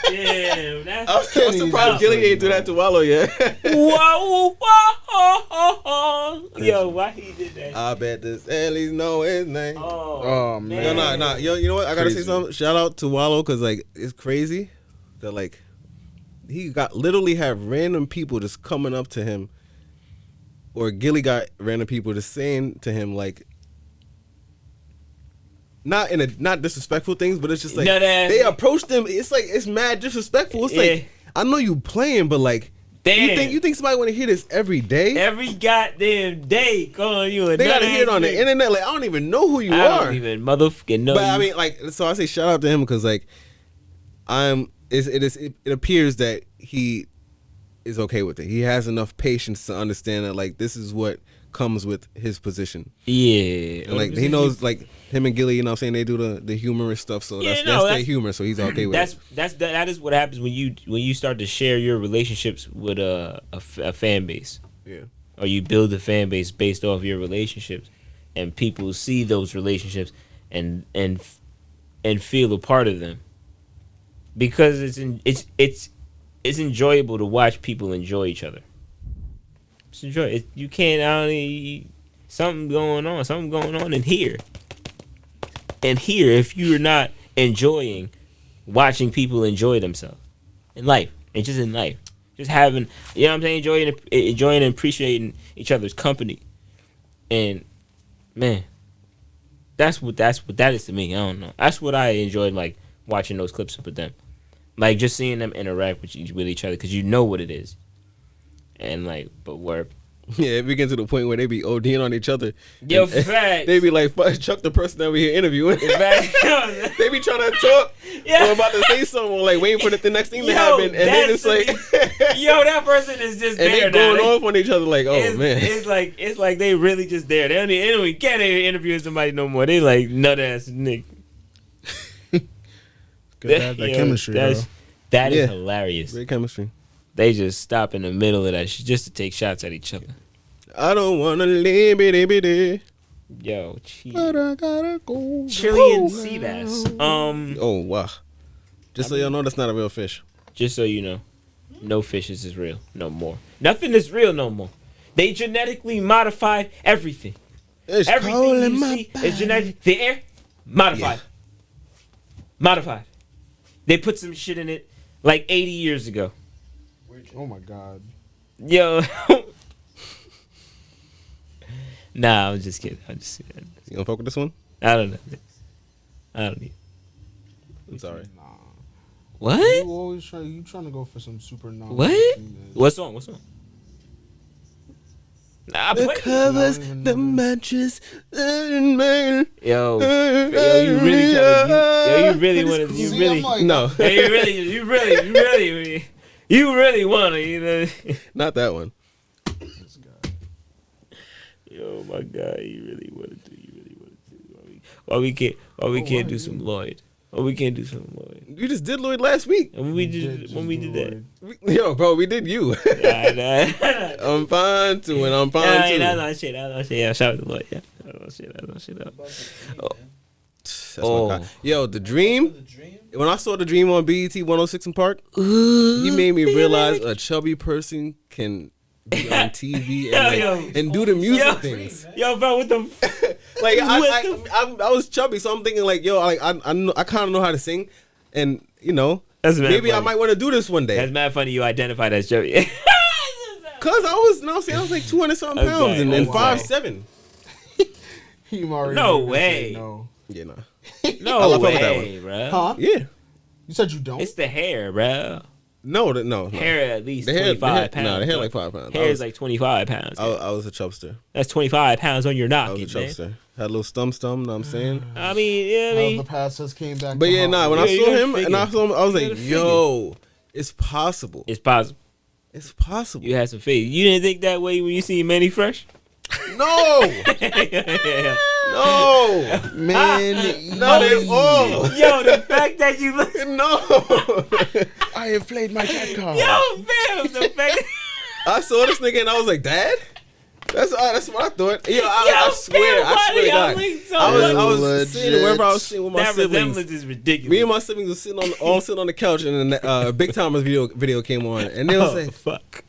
Damn, that's I'm surprised Gilly ain't do that to Wallow yet. whoa. Yo, why he did that? I bet this Ellie's know his name. Oh, man. Yo, nah. Yo, you know what? I gotta say Crazy. something. Shout out to Wallow because like it's crazy that like he got literally have random people just coming up to him, or Gilly got random people just saying to him like. Not disrespectful things, but it's just like No, they approached him. It's like it's mad disrespectful. It's Yeah. like I know you playing, but like Damn. you think somebody want to hear this every day? Every goddamn day calling you a They gotta hear it on the nigga. internet. Like I don't even know who you I are. don't even motherfucking know. But you. I mean, like, so I say shout out to him because like it appears that he is okay with it. He has enough patience to understand that like this is what comes with his position. Yeah. And like he knows like him and Gilly, you know what I'm saying, they do the humorous stuff, so that's their humor, so he's okay with it. That is what happens when you start to share your relationships with a fan base. Yeah. Or you build a fan base based off your relationships, and people see those relationships and feel a part of them. Because it's enjoyable to watch people enjoy each other. It's enjoy it. You can't something going on in here. And here, if you're not enjoying watching people enjoy themselves in life, and just in life, just having, you know what I'm saying, enjoying and appreciating each other's company, and man, that's what that is to me. I don't know. That's what I enjoyed, like watching those clips with them, like just seeing them interact with each other, because you know what it is, and like, but where. Yeah, it begins to the point where they be ODing on each other. Yo, And facts. they be like, "Fuck, Chuck the person that we here interviewing." Facts. They be trying to talk Yeah. or about to say something, or like waiting for the next thing to Yo, happen, and then it's that's like, Yo, that person is just and there they going now. off on each other like, "Oh it's, man." it's like they really just there. They don't even can't even interview somebody no more. They like nut ass nigga. Good to have that Yo, chemistry, bro. That is Yeah. hilarious. Great chemistry. They just stop in the middle of that shit just to take shots at each other. I don't wanna live it. Yo, But I gotta go. Chilean sea bass. Oh wow! Just so y'all know, that's not a real fish. Just so you know, no fishes is real no more. Nothing is real no more. They genetically modified everything. It's Everything cold in you my see is genetic. The air, modified. Modified. They put some shit in it like 80 years ago. Oh my god. Yo. Nah, I'm just kidding. You gonna fuck with this one? I don't know. I don't need. I'm sorry. Nah. What? You always trying to go for some super non. What? What song? Nah, I The play. covers, I don't even the know. mattress, man. Yo, you really trying to? You really want to? You See, really? I'm like, No, Yo, you really want to? You know? not that one. This guy. Yo, my God, you really want to do? Why we can't why do some Lloyd? Why we can't do some Lloyd? You just did Lloyd last week. And when we did that. Yo, bro, we did you. Nah. I'm fine too, and I'm fine too. No shit. Yeah, shout out to Lloyd. Yeah. No shit. That's my guy. Yo, the dream. The dream? When I saw the dream on BET 106 in Park, he made me realize a chubby person can be on TV and do the music things. Yo, bro, what the? Like I was chubby, so I'm thinking like, yo, I kind of know how to sing, and you know, That's mad maybe I funny. might want to do this one day. That's mad funny. You identified as chubby. Cause I was, no, I was like 200 something pounds Okay, and okay. 5'7". He already No never way. said no. Yeah, nah. No I fuck with that way, bro. Huh? Yeah. You said you don't? It's the hair, bro. No. Hair at least The hair, 25 pounds. No, the hair like 5 pounds. Hair is like 25 pounds. I was a chubster. That's 25 pounds on your I was a noggin, man. chubster. Had a little stump, know what I'm saying? I mean, yeah, I How mean, the past just came back. But to yeah, haunt nah, me. when Yeah, I you saw gotta him and I saw him, I was like, gotta yo, it's possible. it's possible. It's possible. You had some faith. You didn't think that way when you see Manny Fresh? No! Yeah. No! Man, Not at all. Yo, the fact that you look. No! I have played my cat card. Yo, fam, the fact. I saw this nigga and I was like, Dad? That's what I thought. Yo, I swear, fam, I swear to God. so I was Legit. sitting wherever I was sitting with my that siblings. resemblance is ridiculous. Me and my siblings were sitting on the couch, and then Big Timers video came on, and they was like, fuck.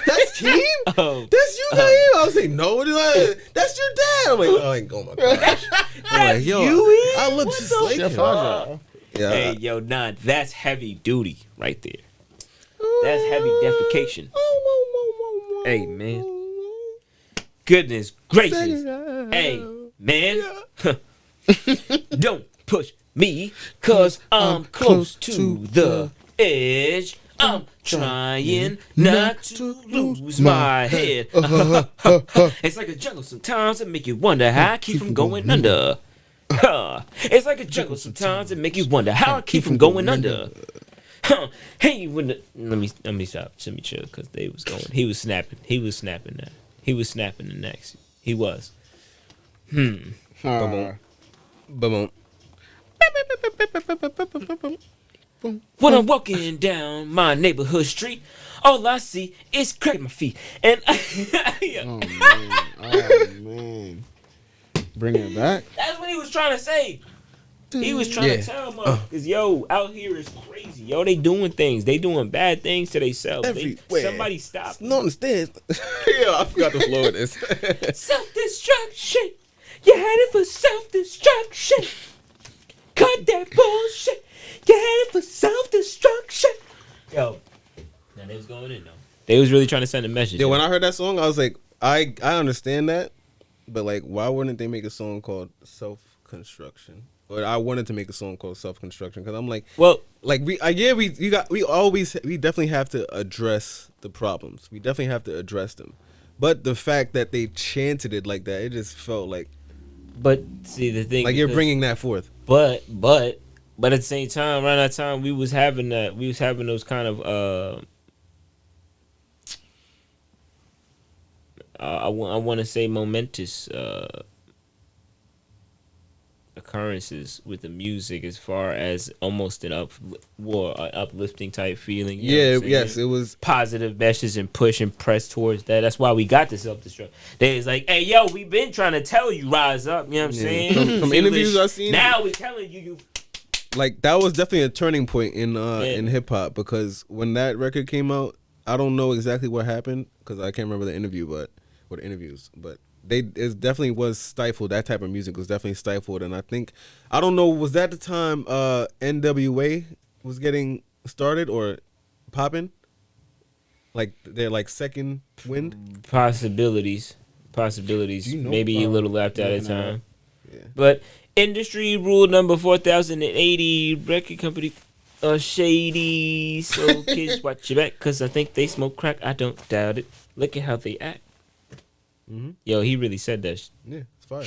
"That's Keem? Oh, That's you, Keem?" I was like, "No, that's your dad." I'm like, "Oh my gosh!" I'm like, "Yo, you, E? I look What just the like him." fuck? Yeah, Hey, yo, nah, that's heavy duty right there. That's heavy defecation. Hey, man. Goodness gracious. Hey, man. Don't push me, cause I'm close to the edge. I'm trying not to lose my head. It's like a jungle sometimes that make you wonder how I keep from going under. It's like a jungle sometimes that make you wonder how I keep from going under. Hey, let me stop. Let me chill, cause they was going. He was snapping that. He was snapping the next. He was. Ah. Boom. When I'm walking down my neighborhood street, all I see is crack at my feet. And Oh man. Bring it back. that's what he was trying to say. He was trying to tell them, cause yo, out here is crazy. Yo, they doing things. They doing bad things to themselves. Everywhere. Somebody stop. No understand. Yeah, I forgot the flow of this. Self-destruction. You had it for self-destruction. Cut that bullshit. You had it for self-destruction. Yo. Now they was going in though. They was really trying to send a message. Yeah, when I heard that song, I was like, I understand that, but like, why wouldn't they make a song called Self-Construction? Or I wanted to make a song called Self-Construction because I'm like, well, like we definitely have to address the problems. We definitely have to address them. But the fact that they chanted it like that, it just felt like but see the thing, you're bringing that forth. But at the same time, around that time, we was having those kind of I want to say momentous occurrences with the music, as far as almost an uplifting type feeling. You know what I'm saying? Yes, it was Positive messages and push and press towards that. That's why we got the self-destruct. They was like, hey, yo, we been trying to tell you, rise up. You know what I'm saying? From Feel interviews this- I've seen, now we telling you. like that was definitely a turning point in hip hop, because when that record came out, I don't know exactly what happened because I can't remember the interviews, but it definitely was stifled. That type of music was definitely stifled, and I don't know, was that the time NWA was getting started or popping? Like they're like second wind. Possibilities. You know, Maybe a little after at a looking at time. Yeah. But industry rule number 4080, record company shady. So kids, watch your back, cause I think they smoke crack. I don't doubt it. Look at how they act. Mm-hmm. Yo, he really said that. Yeah, it's fire.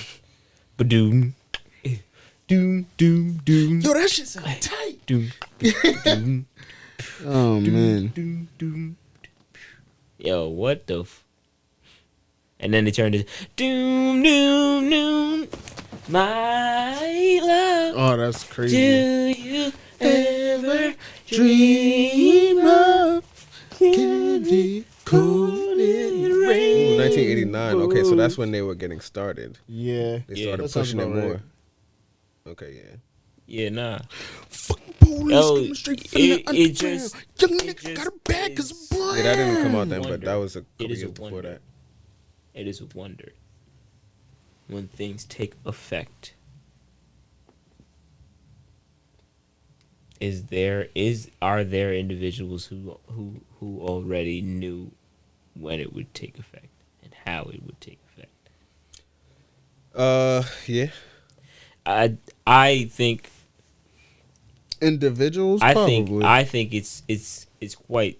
Ba-doom. Doom, doom, doom. Yo, that shit sound tight. Doom, doom, Oh man. doom, doom. Yo, what the and then they turned it doom, doom, doom. My love. Oh, that's Do crazy. you ever dream of Candy coated Ooh, rain. 1989. Okay, so that's when they were getting started. Yeah. They Yeah. started That sounds pushing it about more. right. Okay, yeah. Yeah, nah. Fucking police Yo, coming straight from it- the it underground. just- Young it nigga just got a bag cause is- of brown. Yeah, that didn't come out then, Wonder. but that was a It couple is a years before wonder. that. It is a wonder when things take effect. Are there individuals who already knew when it would take effect and how it would take effect? Yeah. I think Individuals, I probably. think it's quite.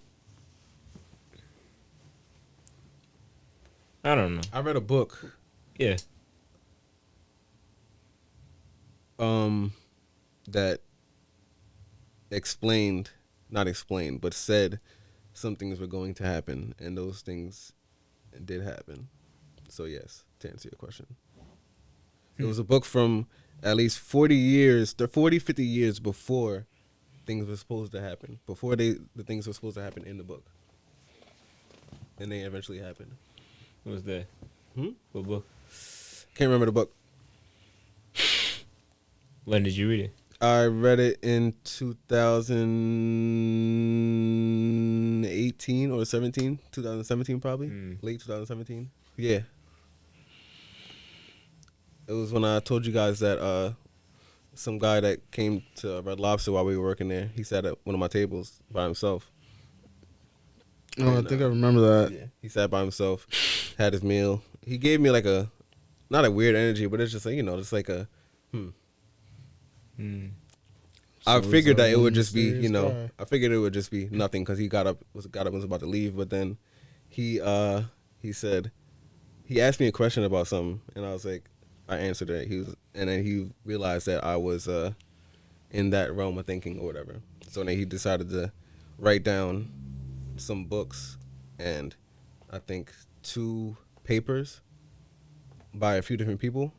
I don't know. I read a book Yeah. that not explained, but said some things were going to happen, and those things did happen. So yes, to answer your question. It was a book from at least 40 years, 50 years before things were supposed to happen. Before the things were supposed to happen in the book. And they eventually happened. What was that? Hmm? What book? Can't remember the book. When did you read it? I read it in 2018 or 17. 2017 probably. Late 2017. Yeah. It was when I told you guys that some guy that came to Red Lobster while we were working there, he sat at one of my tables by himself. Oh, I think I remember that. Yeah. He sat by himself, had his meal. He gave me like not a weird energy, but it's just like, just like a, I So figured is that it one would just be, mysterious guy. I figured it would just be nothing because he got up was about to leave, but then he said, he asked me a question about something, and I was like, I answered it. And then he realized that I was in that realm of thinking or whatever. So then he decided to write down some books and I think 2 papers by a few different people,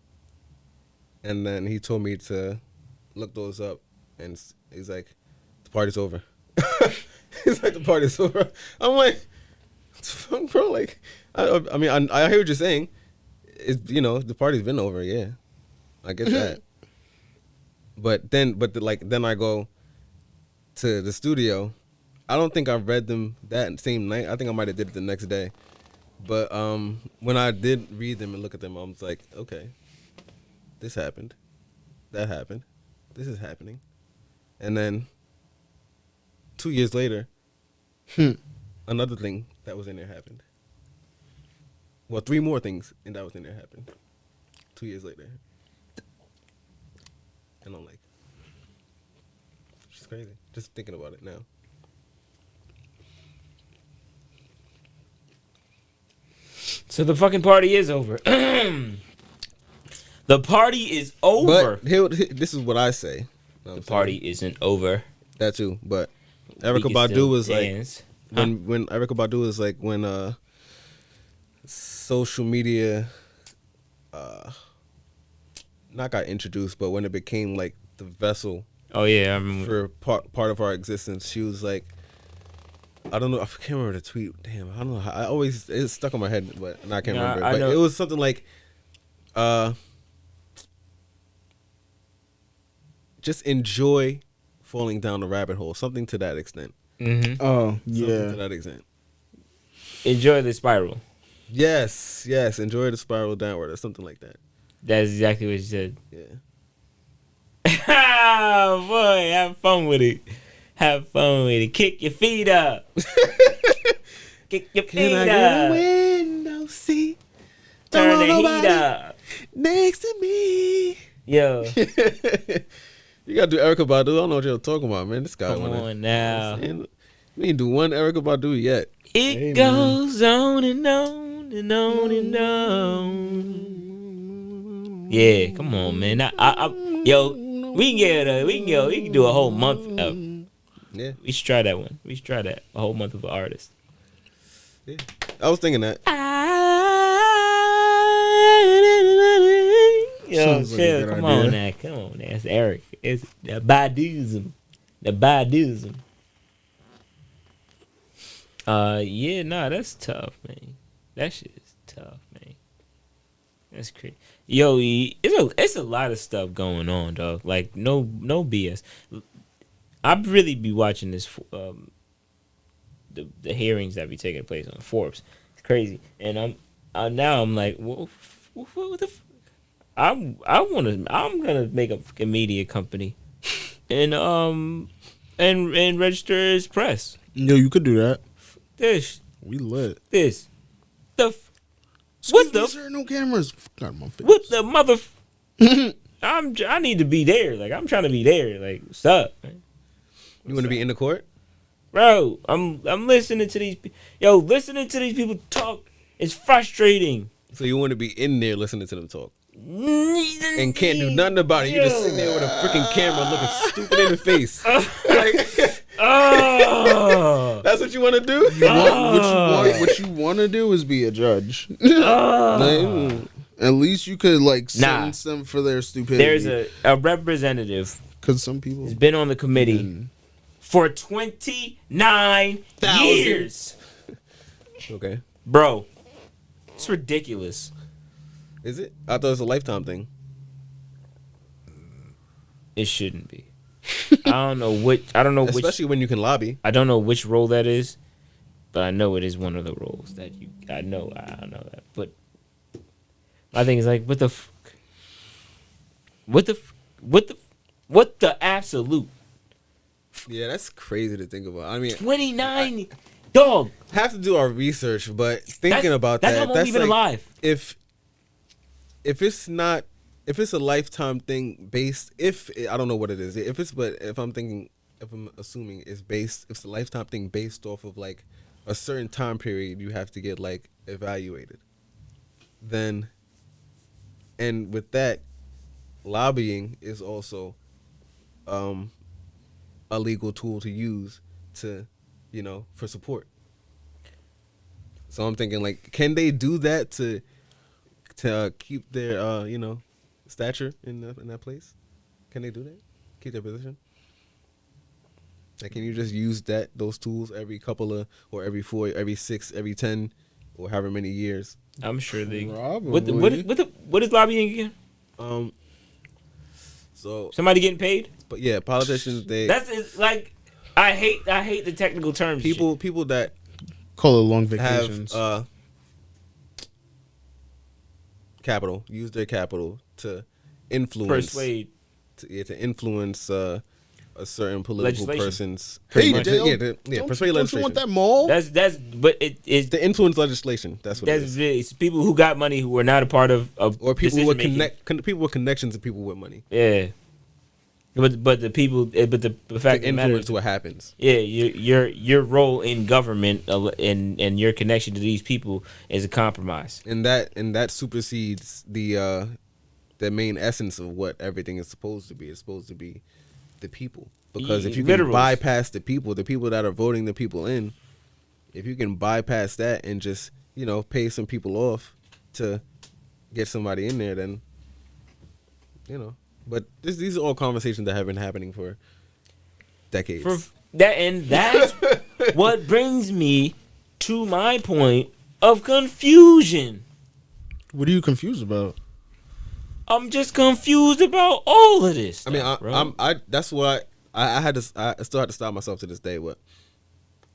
and then he told me to look those up, and he's like, the party's over. He's like, the party's over. I'm like, what the fuck, bro? Like, I mean, I hear what you're saying. It's, the party's been over. Yeah, I get that. But then I go to the studio. I don't think I read them that same night. I think I might have did it the next day. But when I did read them and look at them, I was like, okay, this happened, that happened, this is happening, and then 2 years later, another thing that was in there happened. Well, 3 more things and that was in there happened 2 years later, and I'm like, it's just crazy. Just thinking about it now. So the fucking party is over. The party is over. But this is what I say. The party isn't over. That too, but We Erykah can Badu still was dance. like when Erykah Badu was like when social media not got introduced, but when it became like the vessel Oh yeah, I remember. for part of our existence, she was like, I don't know, I can't remember the tweet. Damn, I don't know. It's stuck on my head, but I can't Nah, remember. I But know. it was something like, just enjoy falling down the rabbit hole, something to that extent. Mm-hmm. Oh, Something yeah. to that extent. Enjoy the spiral. Yes, enjoy the spiral downward or something like that. That's exactly what she said. Yeah. Oh boy, have fun with it. Have fun with it. Kick your feet up. Kick your feet up. window seat? Turn the heat up. Next to me. Yo, You gotta do Erykah Badu. I don't know what you're talking about, man. This guy come wanna- on now. We ain't do one Erykah Badu yet. It Hey, goes on and on and on and on. Yeah, come on, man. Yo, we can do a whole month. Yeah, We should try that one. We should try that, a whole month of an artist. yeah. I was thinking that. Yo, Sounds like a chill. good Come idea. on now. Come on now. It's Eric. It's the Baduism. The Baduism. Yeah, nah, that's tough, man. That shit is tough, man. That's crazy. Yo, it's a lot of stuff going on, dog. Like no BS. I'd really be watching this the hearings that be taking place on Forbes. It's crazy, and I'm like, what the? I'm gonna make a media company, and register as press. Yo, you could do that. This We lit. this the What the- There are no cameras. Got my face. what the mother. I need to be there. Like I'm trying to be there. Like what's up, man? You want to be in the court? Bro, I'm listening to these. Listening to these people talk is frustrating. So you want to be in there listening to them talk and can't do nothing about it. You just sitting there with a freaking camera looking stupid in the face. Like, Oh, that's what you want to do? What you want to do is be a judge. Like, at least you could like Nah. sentence them for their stupidity. there's a representative because some people has been on the committee for 29 years, Okay. bro. It's ridiculous. Is it? I thought it was a lifetime thing. It shouldn't be. I don't know which. Especially when you can lobby. I don't know which role that is, but I know it is one of the roles that you. I know that. But my thing is like, what the absolute Yeah, that's crazy to think about. I mean, 29 dog. have to do our research, but thinking about that's that, not that's even like, alive. If it's a lifetime thing based, I don't know what it is. If I'm assuming it's based, if it's a lifetime thing based off of like a certain time period, you have to get like evaluated. Then, and with that, lobbying is also a legal tool to use to, for support. So I'm thinking like, can they do that to keep their stature in that place? Can they do that? Keep their position? Like, can you just use those tools every couple of, or every 4, every 6, every 10, or however many years? I'm sure they. Probably. What is lobbying again? So, Somebody getting paid? but yeah, politicians, It's like I hate the technical terms. and shit. people that Call it long have vacations. capital, use their capital to influence, persuade. to influence a certain political Legislation. person's Hey, much. Dale, persuade don't you legislation. want that mall? That's but it is To influence legislation. That's what it that's is. it's people who got money who are not a part of Or people with decision-making. people with connections to people with money Yeah. But the people but the to fact that matters. influence what happens. Yeah, your role in government and your connection to these people is a compromise. And that supersedes the main essence of what everything is supposed to be. It's supposed to be the people. Because if you can Literals. bypass the people that are voting the people in, if you can bypass that and just, pay some people off to get somebody in there, then, But these are all conversations that have been happening for decades. That's what brings me to my point of confusion. What are you confused about? I'm just confused about all of this. I mean, stuff, bro. that's why I still had to stop myself to this day. But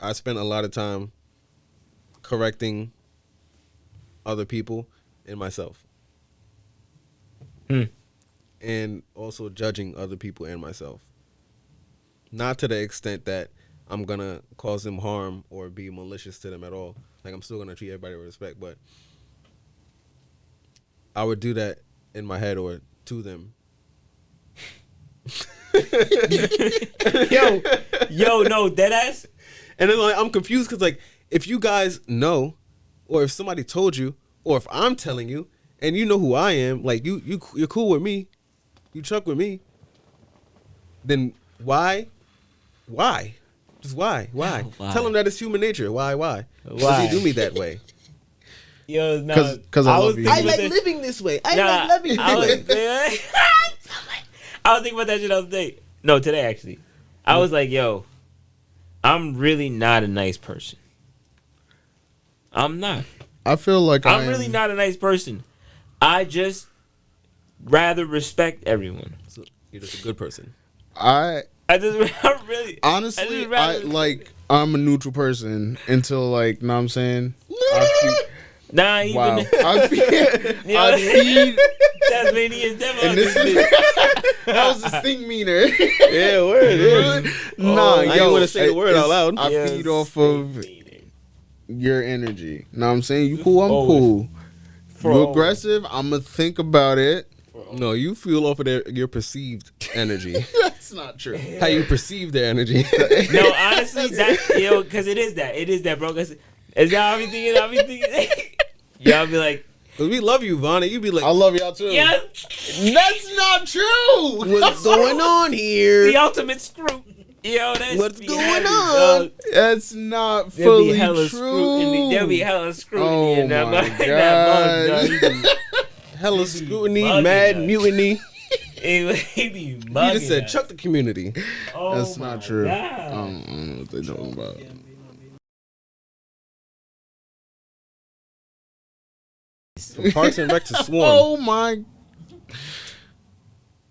I spent a lot of time correcting other people and myself, and also judging other people and myself. Not to the extent that I'm gonna cause them harm or be malicious to them at all. Like, I'm still gonna treat everybody with respect, but I would do that in my head or to them. Yo, no, deadass. And then like, I'm confused because like, if you guys know, or if somebody told you, or if I'm telling you, and you know who I am, like you're cool with me, you truck with me, then why? Just why? Why? Tell him that it's human nature. Why? Does Why? he do me that way? Yo, nah, 'Cause I love you. thinking about that- living this way. Nah, living I was thinking about that shit the other day. No, today actually. I was like, yo, I'm really not a nice person. I'm not. I feel like I'm really not a nice person. I just rather respect everyone. So you're just a good person. I just I'm really Honestly, just rather- I'm a neutral person until like, know what I'm saying? Nah, even Wow. I feed Tasmanians definitely. and this that was a stink meaner. Yeah, word. Nah, I didn't want to say the word out loud. I feed off of your energy. Know what I'm saying? You cool, I'm cool. You aggressive, I'ma think about it. No, you feel off of your perceived energy. That's not true. How you perceive their energy. No, honestly, because it is that, bro. Cause is y'all be thinking, y'all be like, Cause we love you, Vonnie. You be like, I love y'all too. yeah, That's not true. what's going on here? the ultimate screw. Yo, that's What's be going heavy, on? dog. That's not There'll fully be hella true. scrutiny. There'll be hella scrutiny Oh in that my mug. That mug, God. dog. Hella scrutiny, bugging mad us. mutiny. He be You mugging just said us. chuck the community. Oh That's my not true. God. I don't know what they're talking about. From Parks and Rec to Swarm. Oh my.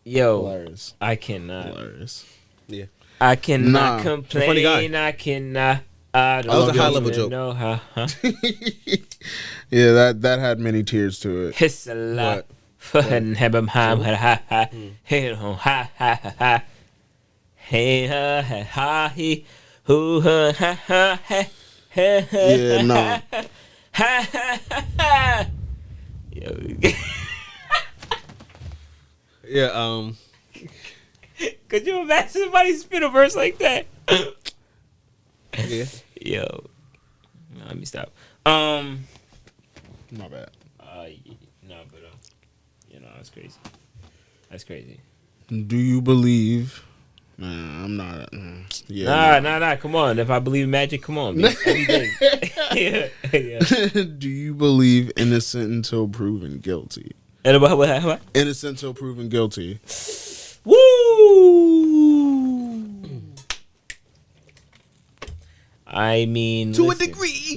Yo, Hilarious. I cannot. Hilarious. Yeah. I cannot Nah, complain. funny guy. I cannot. I don't That was a even high-level joke. know how. Huh? Yeah, that had many tears to it. It's a lot. Hey ha ha ha he hoo ha ha ha ha ha Yeah, no. ha ha ha. Yo, Yeah, could you imagine somebody spit a verse like that? yeah. Yo, let me stop. My bad. No, but you know, that's crazy. That's crazy. Do you believe? Nah, I'm not. Yeah. Nah. Come on. If I believe in magic, come on. Everything. Yeah. Do you believe innocent until proven guilty? And what? Innocent until proven guilty. Woo! I mean, To a listen, degree.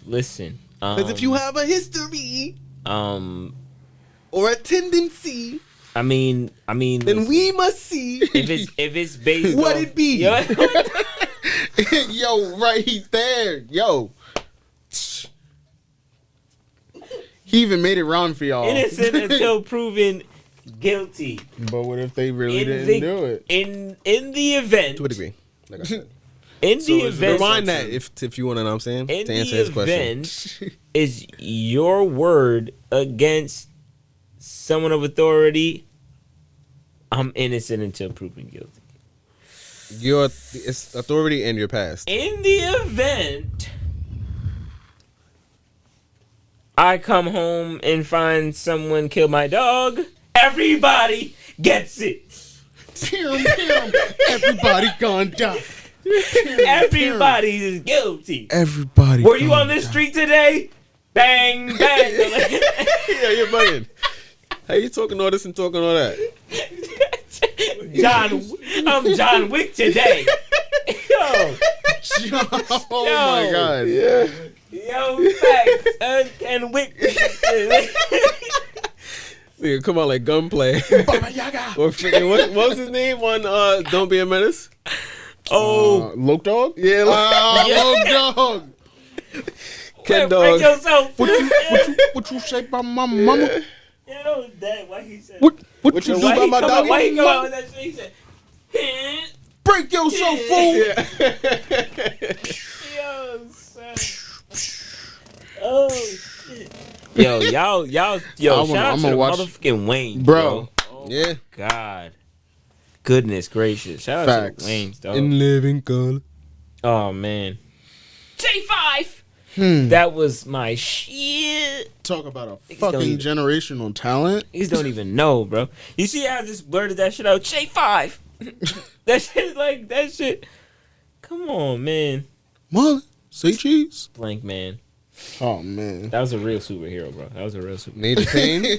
Listen. Because if you have a history or a tendency, I mean, then listen, we must see if it's based what off- it be. Yo, Yo, right there. Yo. He even made it round for y'all. innocent until proven guilty. But what if they really In didn't the- do it? In the event, To a degree. Like I said. in the event, Rewind that if you want to know what I'm saying. in To the answer his question. event, is your word against someone of authority? I'm innocent until proven guilty. It's authority and your past. In the event I come home and find someone killed my dog, everybody gets it. Everybody gone down. Everybody is guilty. Everybody. Were you gone on this down. street today? Bang, bang. Yeah, you're bugging. How you talking all this and talking all that? I'm John Wick today. Yo, Oh my god. Yeah. yo, facts. And Wick. Nigga, come on like gunplay. Baba Yaga. Or freaking, what was his name on Don't Be a Menace? Oh, Loke Dog? Yeah, Loke Dog. Ken break Dog. yourself. What you say about my mama? Yo, that why he said. What What you you do why about he my come dog? Why he go out with that shit? He said, Break yourself, fool. yo, son. Oh shit. Yo, y'all, I shout wanna- out I'm to gonna the watch- motherfucking Wayne, Bro. Oh Yeah. God. Goodness gracious. Shout out Facts. to the Waynes, dog. In living color. Oh man. J5. That was my shit. Talk about a don't fucking even- generational talent. Niggas don't even know, bro. You see how I just blurted that shit out? J5. That shit like that shit. Come on, man. Mother, say cheese. Blank man. Oh man, That was a real superhero, bro. That was a real superhero. Major Payne.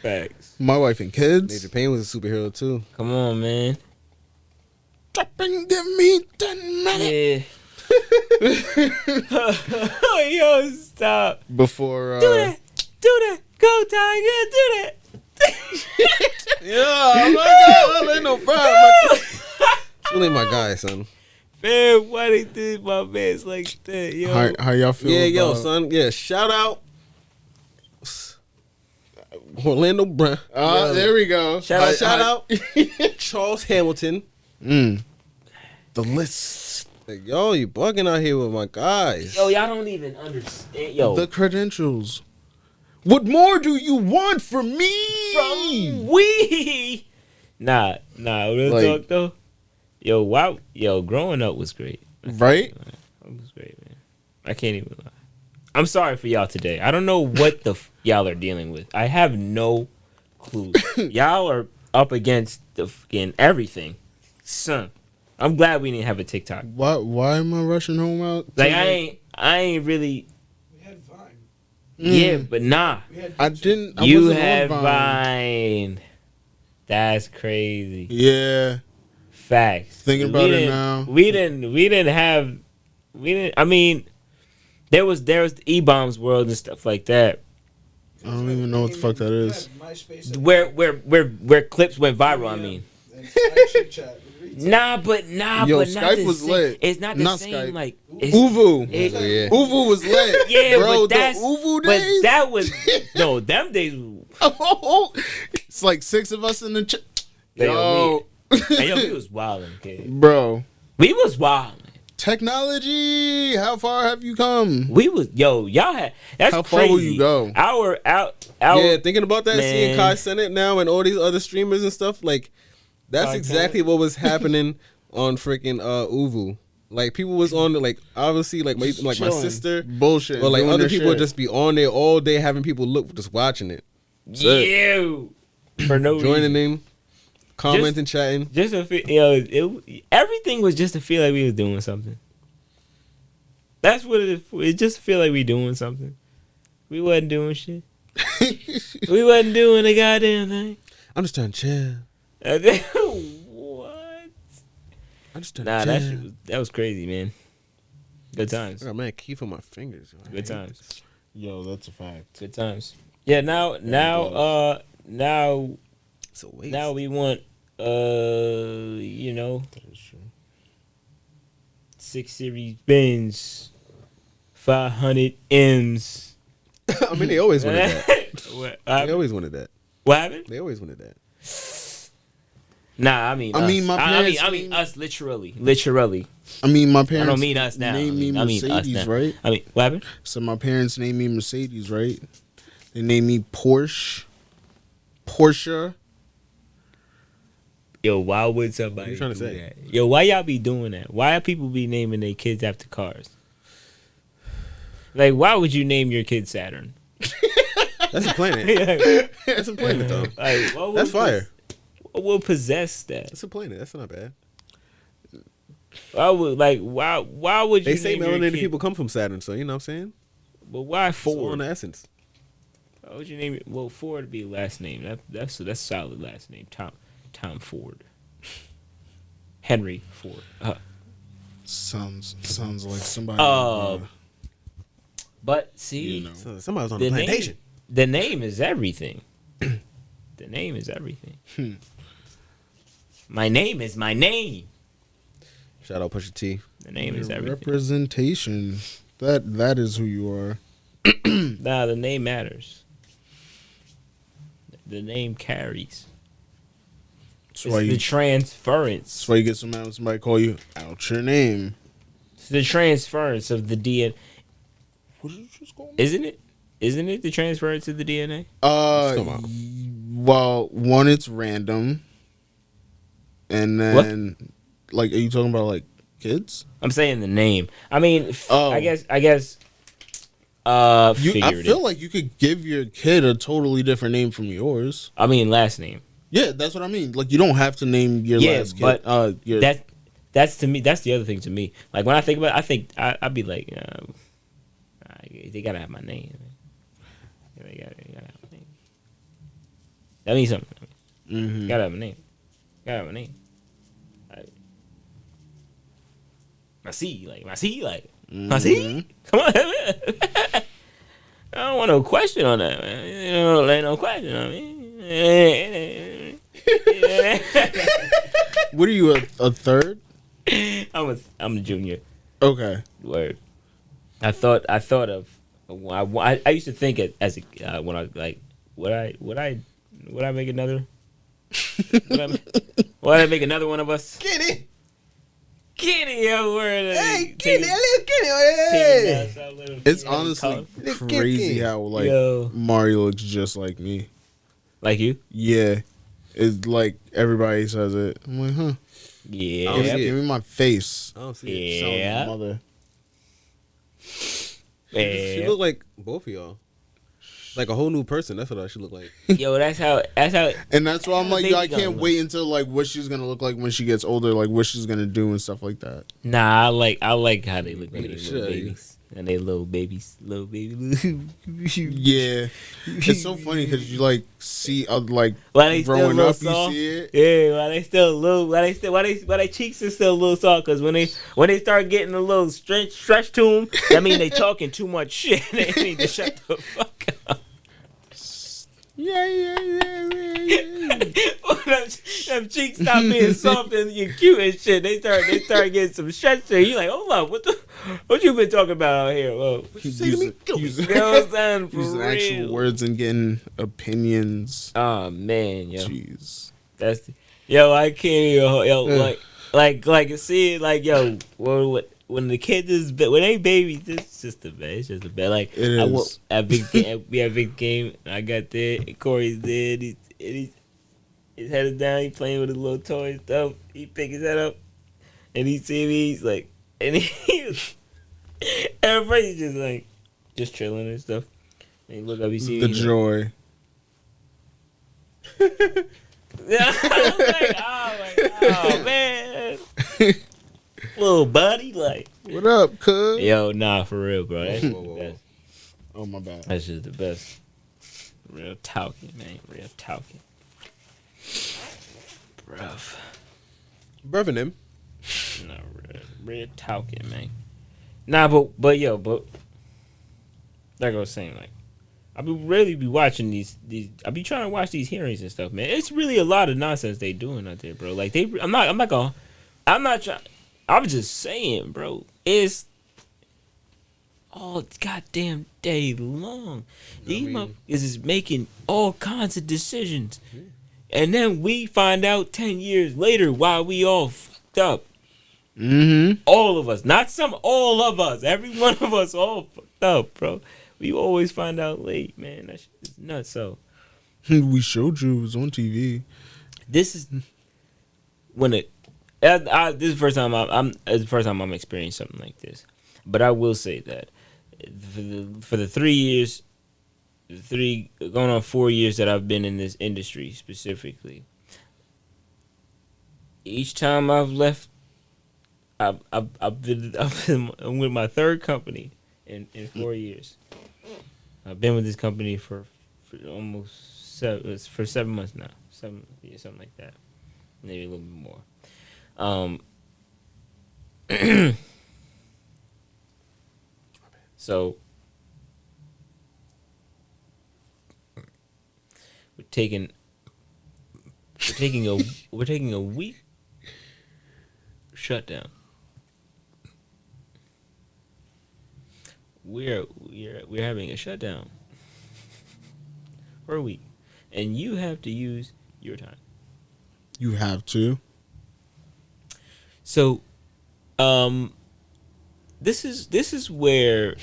Facts. my wife and kids. Major Payne was a superhero too. Come on, man. Drop and give me 10 minutes. Yeah. Yo, stop. Before Do that. Go, Tiger. Do that. Yeah, my God, ain't no problem. Really, my guy, son. Man, why they did my man's like that, yo? how y'all feel? Yeah, yo, about, son. Yeah, shout out Orlando Brown. There we go. Shout out Charles Hamilton. The list, Like, yo, you bugging out here with my guys. Yo, y'all don't even understand. Yo, the credentials. What more do you want from me? from we. Nah, real Like- talk though. Yo, wow, yo, growing up was great. Right? It was great, man. I can't even lie. I'm sorry for y'all today. I don't know what the y'all are dealing with. I have no clue. Y'all are up against the fucking everything, son. I'm glad we didn't have a TikTok. Why am I rushing home out? Like I ain't really. We had Vine. Yeah, but nah. We had I YouTube. didn't. I You wasn't on had Vine. Vine. That's crazy. Yeah. Facts. Thinking We about it didn't- now. We didn't. I mean, there was the E-Bombs world and stuff like that, I don't even know what the fuck that We is. had MySpace and- where clips went viral. I mean, and Skype chat. nah, but Yo, not Skype the was same. lit. It's not the Not same. Skype. Like it's, Uvu. it- Yeah. Uvu was lit. Yeah, bro. but that's the Uvu but days. that was no them days. It's like 6 of us in the chat. Yo, Yo, we was wilding, kid. bro. We was wilding. Technology. How far have you come? We was y'all had that's How far crazy. will you go? Our Yeah, thinking about that, seeing Man. Kai Cenat now and all these other streamers and stuff, like that's Kai exactly what was happening on freaking Uvu. Like people was on the, like obviously like my Chilling. sister Bullshit. or like doing other their people shit. just be on there all day having people look just watching it, you for no joining reason. in, commenting, chatting. Just a feel, everything was just to feel like we was doing something. That's what it just to feel like we doing something. We wasn't doing shit. We wasn't doing a goddamn thing. I'm just trying to chill. What? I'm just trying Nah, to that chill. shit that was crazy, man. Good times. I got mad keef on my fingers. I Good hate times. this. Yo, that's a fact. Good times. Yeah, now It's a waste. now we want you know, That is true. 6 Series Benz, 500 M's. I mean, they always wanted that. What They happened? always wanted that. What happened? They always wanted that. Nah, I mean, I us. mean, my parents I mean named- us, literally. I mean, my I parents. don't mean us now. Named me I mean us Mercedes, now. right? I mean, what happened? So my parents named me Mercedes, right? They named me Porsche. Yo, why would somebody What you trying to do say? that? Yo, why y'all be doing that? Why are people be naming their kids after cars? Like, why would you name your kid Saturn? That's a planet. That's a planet, though. Like, what would That's fire. What will possess that? That's a planet. That's not bad. Why would why would you They say name your melanated kid? people come from Saturn, so you know what I'm saying? But why It's all in Ford? the essence. Why would you name it? Well, Ford would be a last name. That's solid last name. Tom Ford. Henry Ford. Sounds like somebody. But see, You know. So somebody was on the the plantation. the name is everything. The name is everything. My name is my name. Shout out Pusha T. The name is Your everything. representation. That is who you are. Nah, the name matters. The name carries. That's It's why the you. transference. That's why you get so mad when somebody call you out your name. It's the transference of the DNA. What did you just call me? Isn't it? Isn't it the transference of the DNA? Come on. Well, one, it's random, and then like, are you talking about like kids? I'm saying the name. I mean, Oh. I guess. I Figurative. feel like you could give your kid a totally different name from yours. I mean, last name. Yeah, that's what I mean. Like, you don't have to name your Yeah, last kid. but Your, That's to me. That's the other thing to me. Like when I think about it, I'd be like, They gotta have my name. Man. They gotta have my name. That means something. Mm-hmm. Gotta have my name. Gotta have my name. Like, my C, like. Come on, man. I don't want no question on that, man. You know, ain't no question on me. What are you, a third? I'm a junior. Okay. Word. I thought of. I used to think it as a when I like would I make another? Would I make another one of us? Kenny, Yo, word. hey, Kenny, a little Kenny, hey. It's honestly crazy how like Yo. Mario looks just like me. Like you? Yeah. It's like everybody says it. I'm like, huh. Yeah. I don't see it. Give me my face. I don't see it. Yeah. Sound mother. She look like both of y'all. Like a whole new person. That's what I should look like. Yo, that's how. And that's why I'm like, yo, I Baby can't gonna wait until like what she's gonna look like when she gets older, like what she's gonna do and stuff like that. Nah, I like how they look when they Nigga, little shut babies. And they little babies. Yeah, it's so funny because you like see like Why they still a growing little up, soft? you see it. Yeah, why they still a little? Why they cheeks are still a little soft? Cause when they start getting a little stretch to them, that mean they talking too much shit. They need to shut the fuck up. Yeah. Them cheeks stop being soft and you cute and shit. They start getting some stretch there. You like, hold up, what you been talking about out here? Whoa. What you say to me? Using You know what I'm saying? For using real. actual words and getting opinions. Oh man, yo. Jeez. That's yo, I can't even like see it like yo, when the kids is when they babies, it's just the best. It's just the best. Like It I is. went at big game, we had a big game. And I got there, and Corey's there. And his head is down. He playing with his little toy and stuff. He pick his head up, and he see me. He's like, and he was, everybody's just like, just chilling and stuff. And he look up, he see The me. joy. Yeah, I was like, oh man, little buddy, like, What up, cuz? yo, nah, for real, bro. That's just Whoa, the whoa, best. Oh my bad. That's just the best. Real talking, man. Real talking. Bruv. Brevin him. No, real talking, man. Nah, but like I was saying, like, I be really be watching these. I be trying to watch these hearings and stuff, man. It's really a lot of nonsense they doing out there, bro. Like I'm not trying. I'm just saying, bro. It's all goddamn day long. These motherfuckers is making all kinds of decisions, and then we find out 10 years later why we all fucked up. Mm-hmm. All of us, not some. All of us. Every one of us all fucked up, bro. We always find out late, man. That shit is nuts. So We showed you it was on TV. this is when it. This is the first time it's the first time I'm experiencing something like this. But I will say that for the 3 years, going on 4 years that I've been in this industry specifically, each time I've left, I'm with my third company in 4 years. I've been with this company for almost 7 months now. Something like that. Maybe a little bit more. So we're taking a week shutdown. We're having a shutdown for a week, and you have to use your time. You have to. So, this is where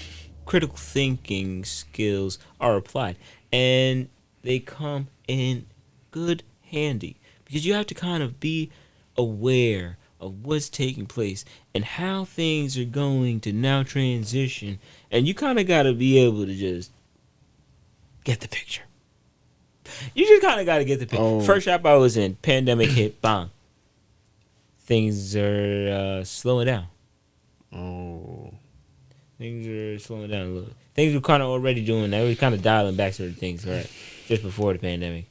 critical thinking skills are applied, and they come in good handy because you have to kind of be aware of what's taking place and how things are going to now transition, and you kind of got to be able to just get the picture. You just kind of got to get the picture. Oh. First shop I was in, pandemic hit, bang. Things are slowing down. Oh. Things are slowing down a little. Things were kind of already doing that. We were kind of dialing back certain things, right? Just before the pandemic.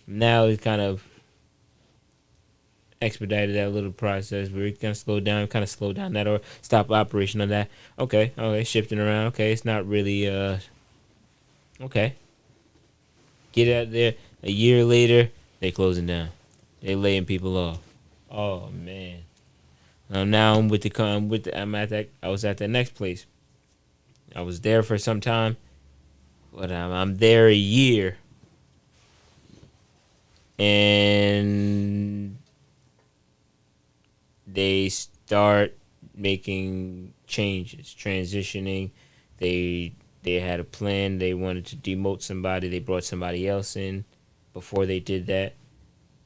Now it's kind of expedited that little process. We're kind of slowed down that or stop operation on that. Okay, shifting around. Okay, it's not really, okay. Get out there. A year later, they closing down. They laying people off. Oh, man. Now I'm I was at the next place. I was there for some time, but I'm there a year, and they start making changes, transitioning. They had a plan. They wanted to demote somebody. They brought somebody else in. Before they did that,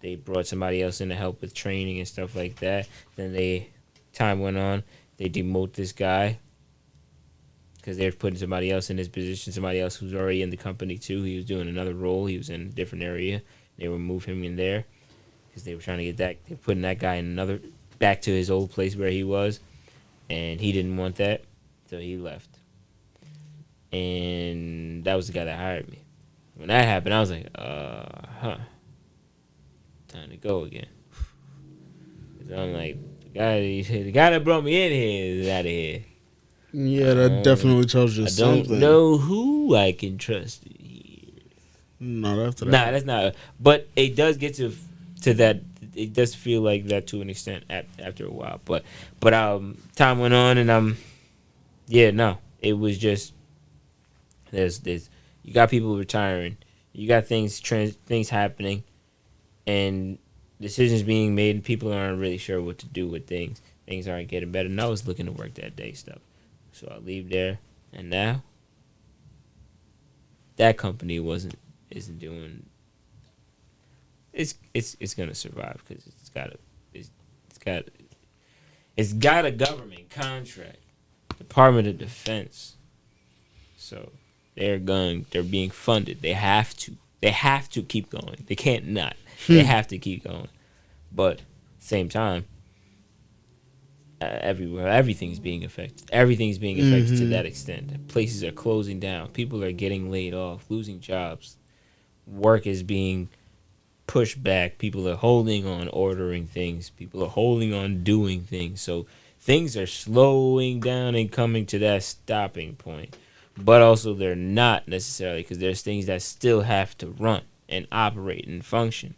they brought somebody else in to help with training and stuff like that. Then time went on. They demote this guy because they're putting somebody else in his position, somebody else who's already in the company too. He was doing another role. He was in a different area. They would move him in there because they were trying to get that. They're putting that guy in back to his old place where he was, and he didn't want that, so he left. And that was the guy that hired me. When that happened, I was like, time to go again. So I'm like, the guy that brought me in here is out of here. Yeah, that definitely tells you something. I don't know who I can trust here. Not after that. Nah, that's not. But it does get to that. It does feel like that to an extent after a while. But time went on, and it was just there's you got people retiring, you got things happening, and decisions being made, and people aren't really sure what to do with things. Things aren't getting better. And I was looking to work that day stuff. So I leave there, and now that company isn't doing. It's gonna survive because it's got a government contract, Department of Defense. So they're being funded. They have to keep going. They can't not. They have to keep going. But same time, everywhere, everything's being affected. Everything's being affected to that extent. Places are closing down. People are getting laid off, losing jobs. Work is being pushed back. People are holding on ordering things. People are holding on doing things. So things are slowing down and coming to that stopping point. But also they're not necessarily, because there's things that still have to run and operate and function.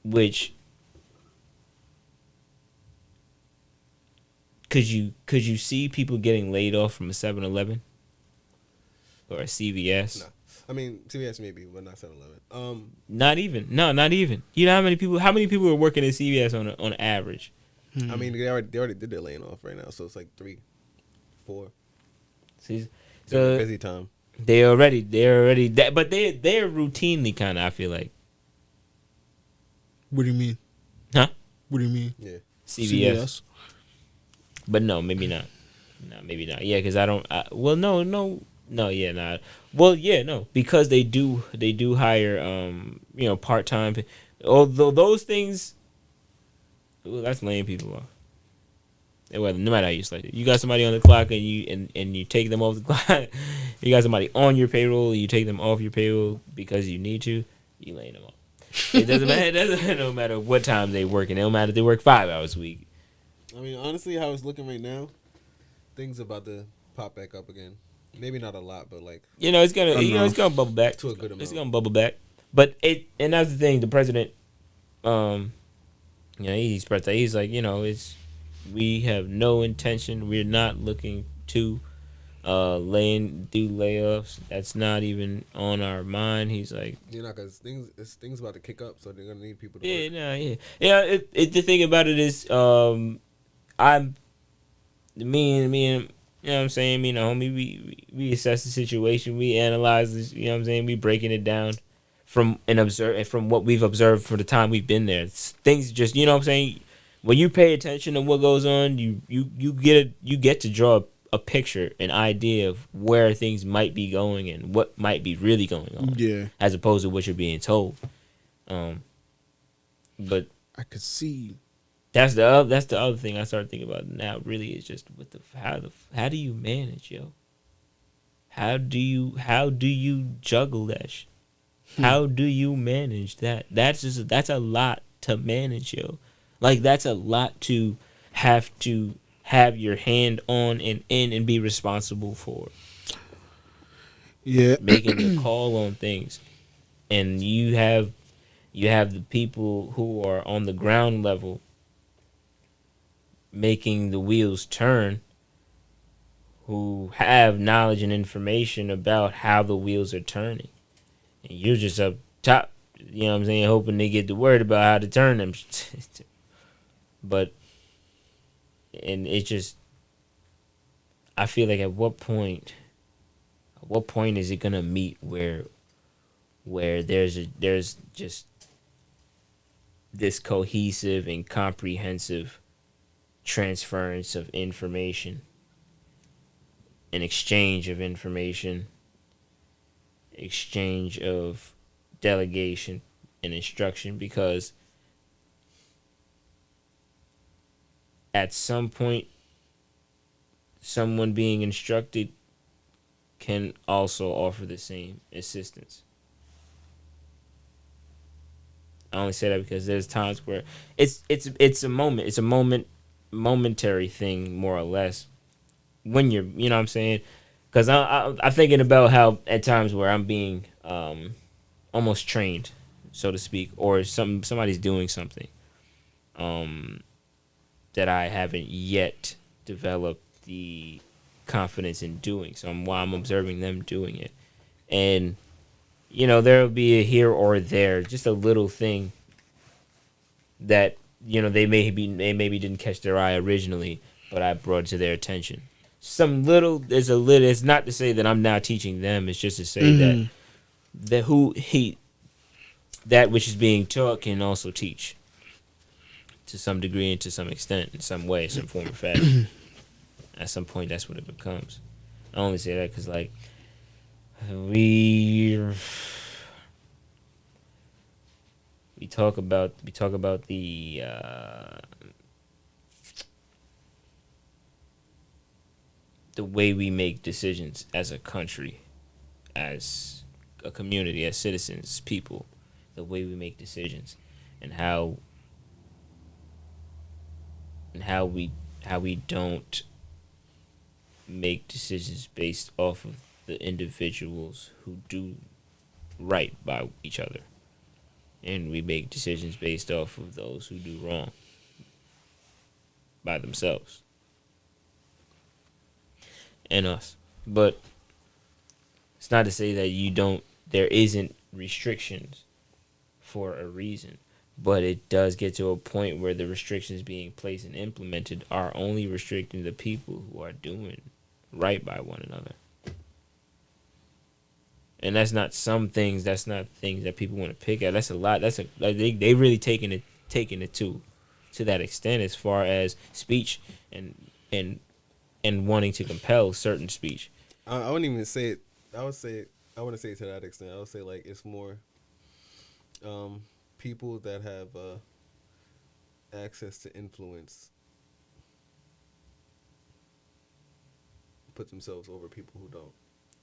Which could you see people getting laid off from a 7-Eleven or a CVS? No. I mean, CVS maybe, but not 7-Eleven. Not even. No, not even. You know how many people are working at CVS on average? I mean, they already did their laying off right now, so it's like 3, 4. See, So busy time. They're already that, but they're routinely kind of. I feel like. What do you mean? Huh? What do you mean? Yeah. CVS. But no, maybe not. No, maybe not. Yeah, because I don't. No, yeah, not. Well, yeah, no, because they do hire part time. Although those things, that's laying people off. Well, no matter how you slice it, you got somebody on the clock and you take them off the clock. You got somebody on your payroll and you take them off your payroll because you need to. You laying them off. It doesn't matter. It doesn't no matter what time they work, and it don't matter if they work 5 hours a week. I mean, honestly, how it's looking right now, things about to pop back up again. Maybe not a lot, but like it's gonna bubble back to a good amount. It's gonna bubble back, but and that's the thing. The president, he's president. He's like, we have no intention. We're not looking to do layoffs. That's not even on our mind. He's like, because things about to kick up, so they're gonna need people to work. Yeah. The thing about it is, me and you know what I'm saying, me and the homie, we assess the situation, we analyze this, you know what I'm saying, we breaking it down from what we've observed for the time we've been there. Things just, you know what I'm saying, when you pay attention to what goes on, you get to draw a picture, an idea of where things might be going and what might be really going on. Yeah. As opposed to what you're being told. But I could see That's the other thing I started thinking about now. Really, is just how do you manage, yo? How do you juggle that? How do you manage that? That's a lot to manage, yo. Like that's a lot to have your hand on and in and be responsible for. Yeah. Making the call on things, and you have the people who are on the ground level making the wheels turn, who have knowledge and information about how the wheels are turning, and you're just up top, you know what I'm saying, hoping they get the word about how to turn them. But and it just, I feel like at what point is it gonna meet where there's just this cohesive and comprehensive transference of information, an exchange of information, exchange of delegation and instruction, because at some point someone being instructed can also offer the same assistance. I only say that because there's times where it's a momentary thing, more or less, when you're, you know what I'm saying? Because I'm thinking about how at times where I'm being almost trained, so to speak, or somebody's doing something that I haven't yet developed the confidence in doing. So while I'm observing them doing it, and you know, there'll be a here or there, just a little thing that, you know, they maybe didn't catch their eye originally, but I brought to their attention. It's not to say that I'm now teaching them. It's just to say that that which is being taught can also teach to some degree and to some extent, in some way, some form or fashion. At some point, that's what it becomes. I only say that because, like, we talk about the way we make decisions as a country, as a community, as citizens, people, the way we make decisions, and how we don't make decisions based off of the individuals who do right by each other, and we make decisions based off of those who do wrong by themselves and us. But it's not to say that there isn't restrictions for a reason, but it does get to a point where the restrictions being placed and implemented are only restricting the people who are doing right by one another. And that's not things that people want to pick at. That's a lot. They really taking it to that extent, as far as speech and wanting to compel certain speech. I wouldn't even say it. I wouldn't say it to that extent. I would say, like, it's more people that have access to influence put themselves over people who don't.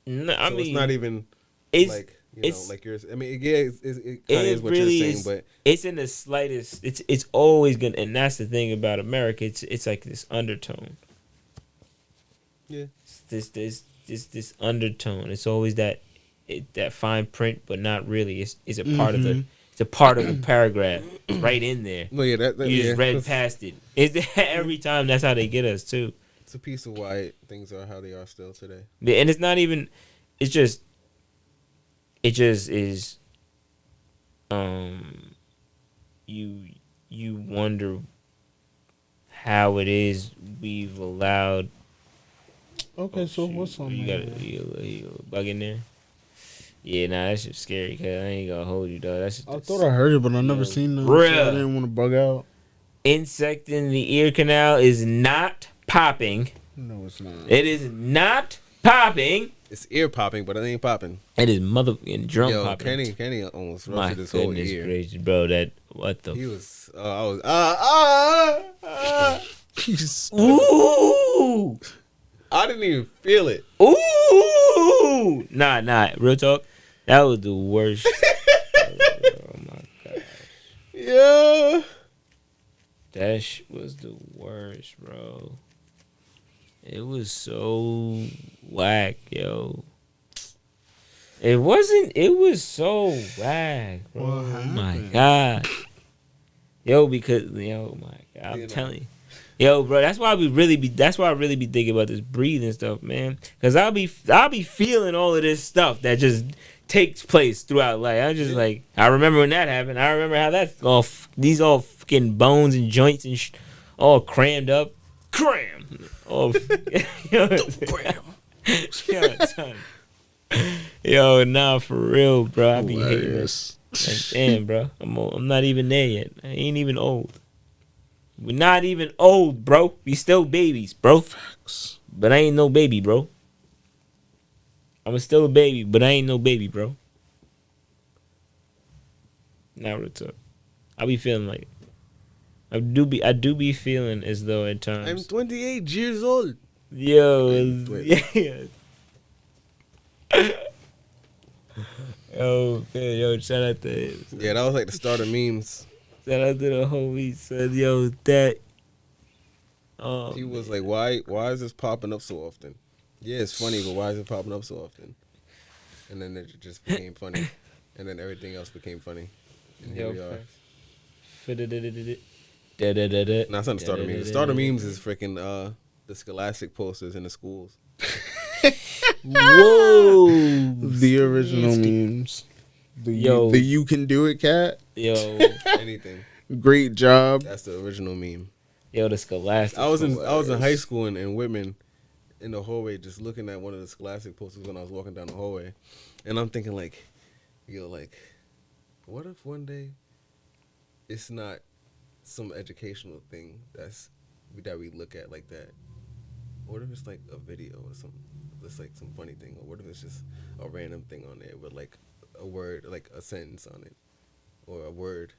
No, I mean, it's not even like, you know, like yours. I mean, yeah, it kind of is what really you're saying, but it's in the slightest. It's always gonna, and that's the thing about America. It's like this undertone. Yeah, It's this undertone. It's always that fine print, but not really. It's a part of the. It's a part of the paragraph right in there. No, yeah, that you just yeah. read past it. Every time. That's how they get us too. It's a piece of why things are how they are still today. Yeah, and it's not even. It's just. It just is. You wonder how it is we've allowed. Okay, so shoot, what's on you there? got a bug in there? Yeah, nah, that shit's scary, cause I ain't gonna hold you, dog. I thought I heard it, but I never seen them. So I didn't want to bug out. Insect in the ear canal is not popping. No, it's not. It is not popping. It's ear popping, but it ain't popping. It is motherfucking drum popping. Kenny almost My ruptured his whole goodness ear. gracious, bro. That What the? He was. I was. He's- Ooh, I didn't even feel it. ooh. Nah. Real talk. That was the worst. Oh my god. Yeah. That was the worst, bro. It was so whack, yo. It wasn't. It was so whack, bro. What Oh my happened? god, yo. Because yo, my god, I'm telling you, yo, bro. That's why I really be thinking about this breathing stuff, man. Cause I'll be feeling all of this stuff that just takes place throughout life. I just like I remember when that happened. I remember how that's all these all fucking bones and joints and all crammed up, all yo, son. Yo, nah, for real, bro. I be hating it. Hilarious. Like, damn, bro. I'm not even there yet. I ain't even old. We're not even old, bro. We still babies, bro. But I ain't no baby, bro. I'm still a baby, but I ain't no baby, bro. Now real talk. I be feeling like I do be feeling as though at times. I'm 28 years old. Yo, Wait. yeah. Yo, shout out to Yeah, that was like the start of memes. shout out to the homie. Said, yo, that. He was like, why is this popping up so often? Yeah, it's funny, but why is it popping up so often? And then it just became funny. And then everything else became funny. And here we are. Da-da-da-da-da. Now it's not the start of memes. The start of memes is freaking the Scholastic posters in the schools. Whoa. The original memes. The you can do it, cat. Yo, Anything. Great job. That's the original meme. yo, the Scholastic. I was in high school in Whitman, in the hallway, just looking at one of the Scholastic posters when I was walking down the hallway, and I'm thinking like, yo, like, what if one day it's not some educational thing that we look at like that? What if it's like a video or something? It's like some funny thing, or what if it's just a random thing on there with like a word, like a sentence on it, or a word?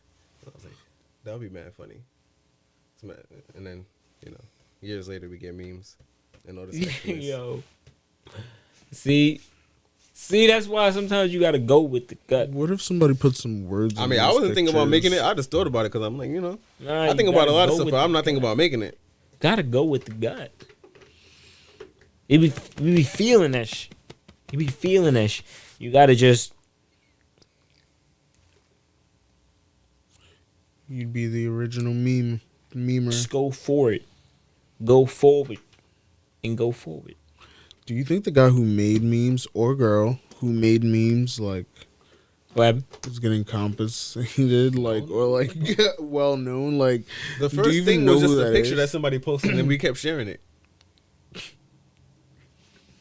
I was like, that would be mad funny. And then, years later we get memes and all this. Yo. See, that's why sometimes you gotta go with the gut. What if somebody put some words? I in mean, I these wasn't thinking about pictures? making it. I just thought about it because I'm like, Nah, I think you about a gotta lot of go stuff, with but I'm the not thinking gut. about making it. Gotta go with the gut. We be feeling that shit. You be feeling that shit. You gotta just. You'd be the original memer. Just go for it. Go forward. And go forward. Do you think the guy who made memes or girl who made memes like What happened? is getting compensated like or like well known? Like The do you first even thing know was just who a that picture is? that somebody posted, and we kept sharing it.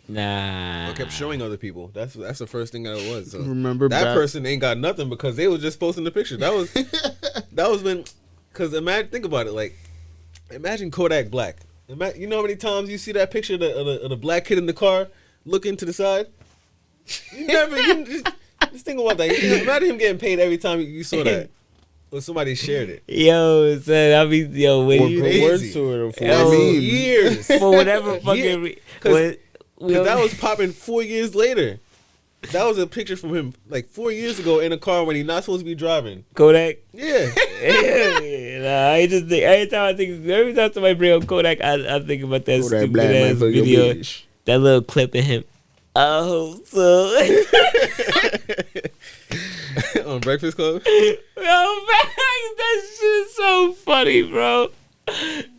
Nah. I kept showing other people. That's the first thing that it was. So Remember that back- person ain't got nothing because they was just posting the picture. That was when, because think about it. Like, imagine Kodak Black. You know how many times you see that picture of the black kid in the car looking to the side? You just think about that. Imagine him getting paid every time you saw that. Or somebody shared it. Yo, son, I mean, yo, when Or you put crazy. words to it or for Yo, a meme. Years. for whatever fucking Because that was popping 4 years later. That was a picture from him like 4 years ago in a car when he's not supposed to be driving. Kodak. Yeah. Nah, I just think every time somebody bring up Kodak, I think about that Kodak stupid black man ass for your video, bitch. that little clip of him. Oh, so On Breakfast Club. yo, man, that shit's so funny, bro.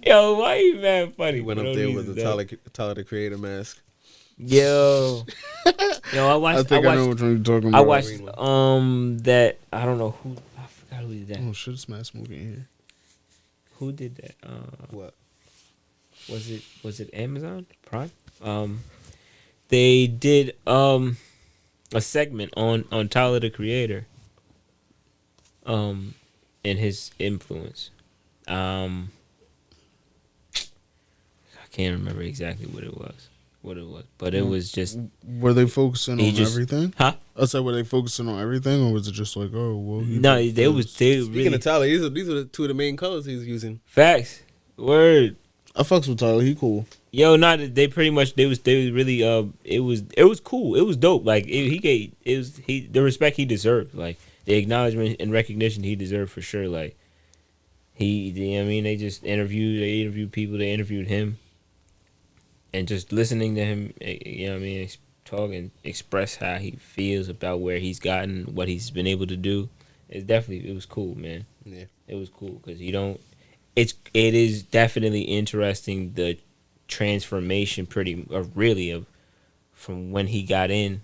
Yo, why you mad funny? He went bro? up there Don't with use the that. Tyler the Creator mask. Yo, I watched. I think I know watched. what you're talking about. I watched that. I don't know who. I forgot who did that. Oh shit, Smash smoking here. Who did that? What? Was it Amazon Prime? They did a segment on Tyler the Creator. And his influence. I can't remember exactly what it was. what it was, but it was just Were they focusing He on just- everything? huh? I said, were they focusing on everything, or was it just like, oh, well, he No, did they was this? Speaking really of Tyler, these are the two of the main colors he's using. facts. Word. I fucks with Tyler. He cool. Yo, not they pretty much they was really it was cool. It was dope. Like he gave the respect he deserved. Like the acknowledgement and recognition he deserved for sure. Like I mean, they interviewed people, they interviewed him, and just listening to him, you know what I mean, talk and express how he feels about where he's gotten, what he's been able to do. It was cool, man. Yeah. It was cool because it is definitely interesting the transformation from when he got in,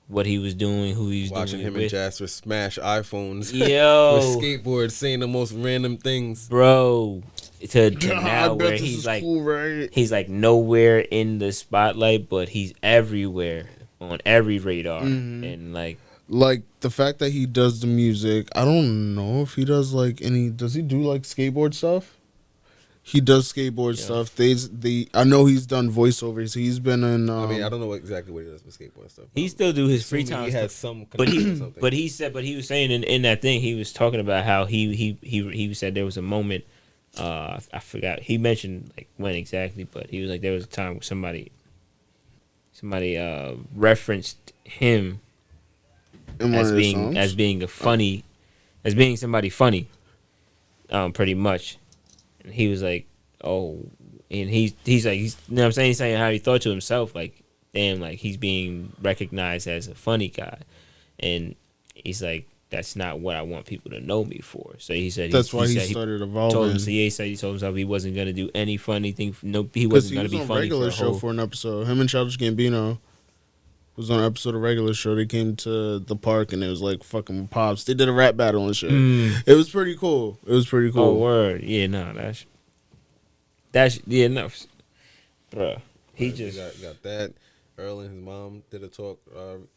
what he was doing, who he was Watching doing him it and with. Jasper smash iPhones Yo, with skateboards, saying the most random things. bro, to I now bet where this he's is like cool, right? he's like nowhere in the spotlight, but he's everywhere on every radar, and like Like the fact that he does the music. I don't know if he does like any. Does he do like skateboard stuff? He does skateboard stuff. I know he's done voiceovers. He's been in. I mean, I don't know exactly what he does with skateboard stuff. he still do his free Assuming time He stuff. has some But connection or something. he was saying in that thing, he was talking about how he said there was a moment, I forgot, he mentioned like when exactly, but he was like there was a time where somebody referenced him in one as of his being songs? as being somebody funny, pretty much, and he was like, oh, and he's like, you know what I'm saying, he's saying how he thought to himself, like, damn, like he's being recognized as a funny guy, and he's like, that's not what I want people to know me for. So he said That's why he said started told evolving. him, he told himself he wasn't gonna do any funny thing. No, he Because wasn't he gonna was be on funny regular for a show whole. for an episode. Him and Childish Gambino was on an episode of regular show. They came to the park and it was like fucking with Pops. They did a rap battle and shit. It was pretty cool. Oh, word, yeah, no, yeah, no, bruh. He Right, just got that. Earl and his mom did a talk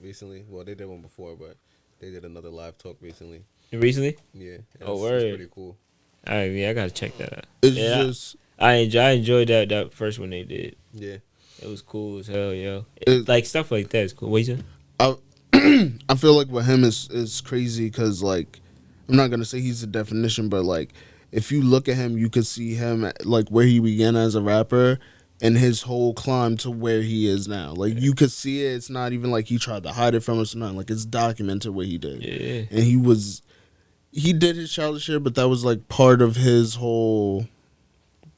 recently. Well, they did one before, but they did another live talk recently. recently. Yeah. Oh, It's word. pretty cool. I gotta check that out. It's Yeah, just I enjoyed that first one they did. Yeah. It was cool as hell, yo. It- Like stuff like that is cool. What you said? I feel like with him is crazy because like I'm not gonna say he's the definition, but like if you look at him, you could see him like where he began as a rapper and his whole climb to where he is now. Like you could see it. It's not even like he tried to hide it from us or nothing. Like it's documented what he did. Yeah. And he did his childish shit, but that was like part of his whole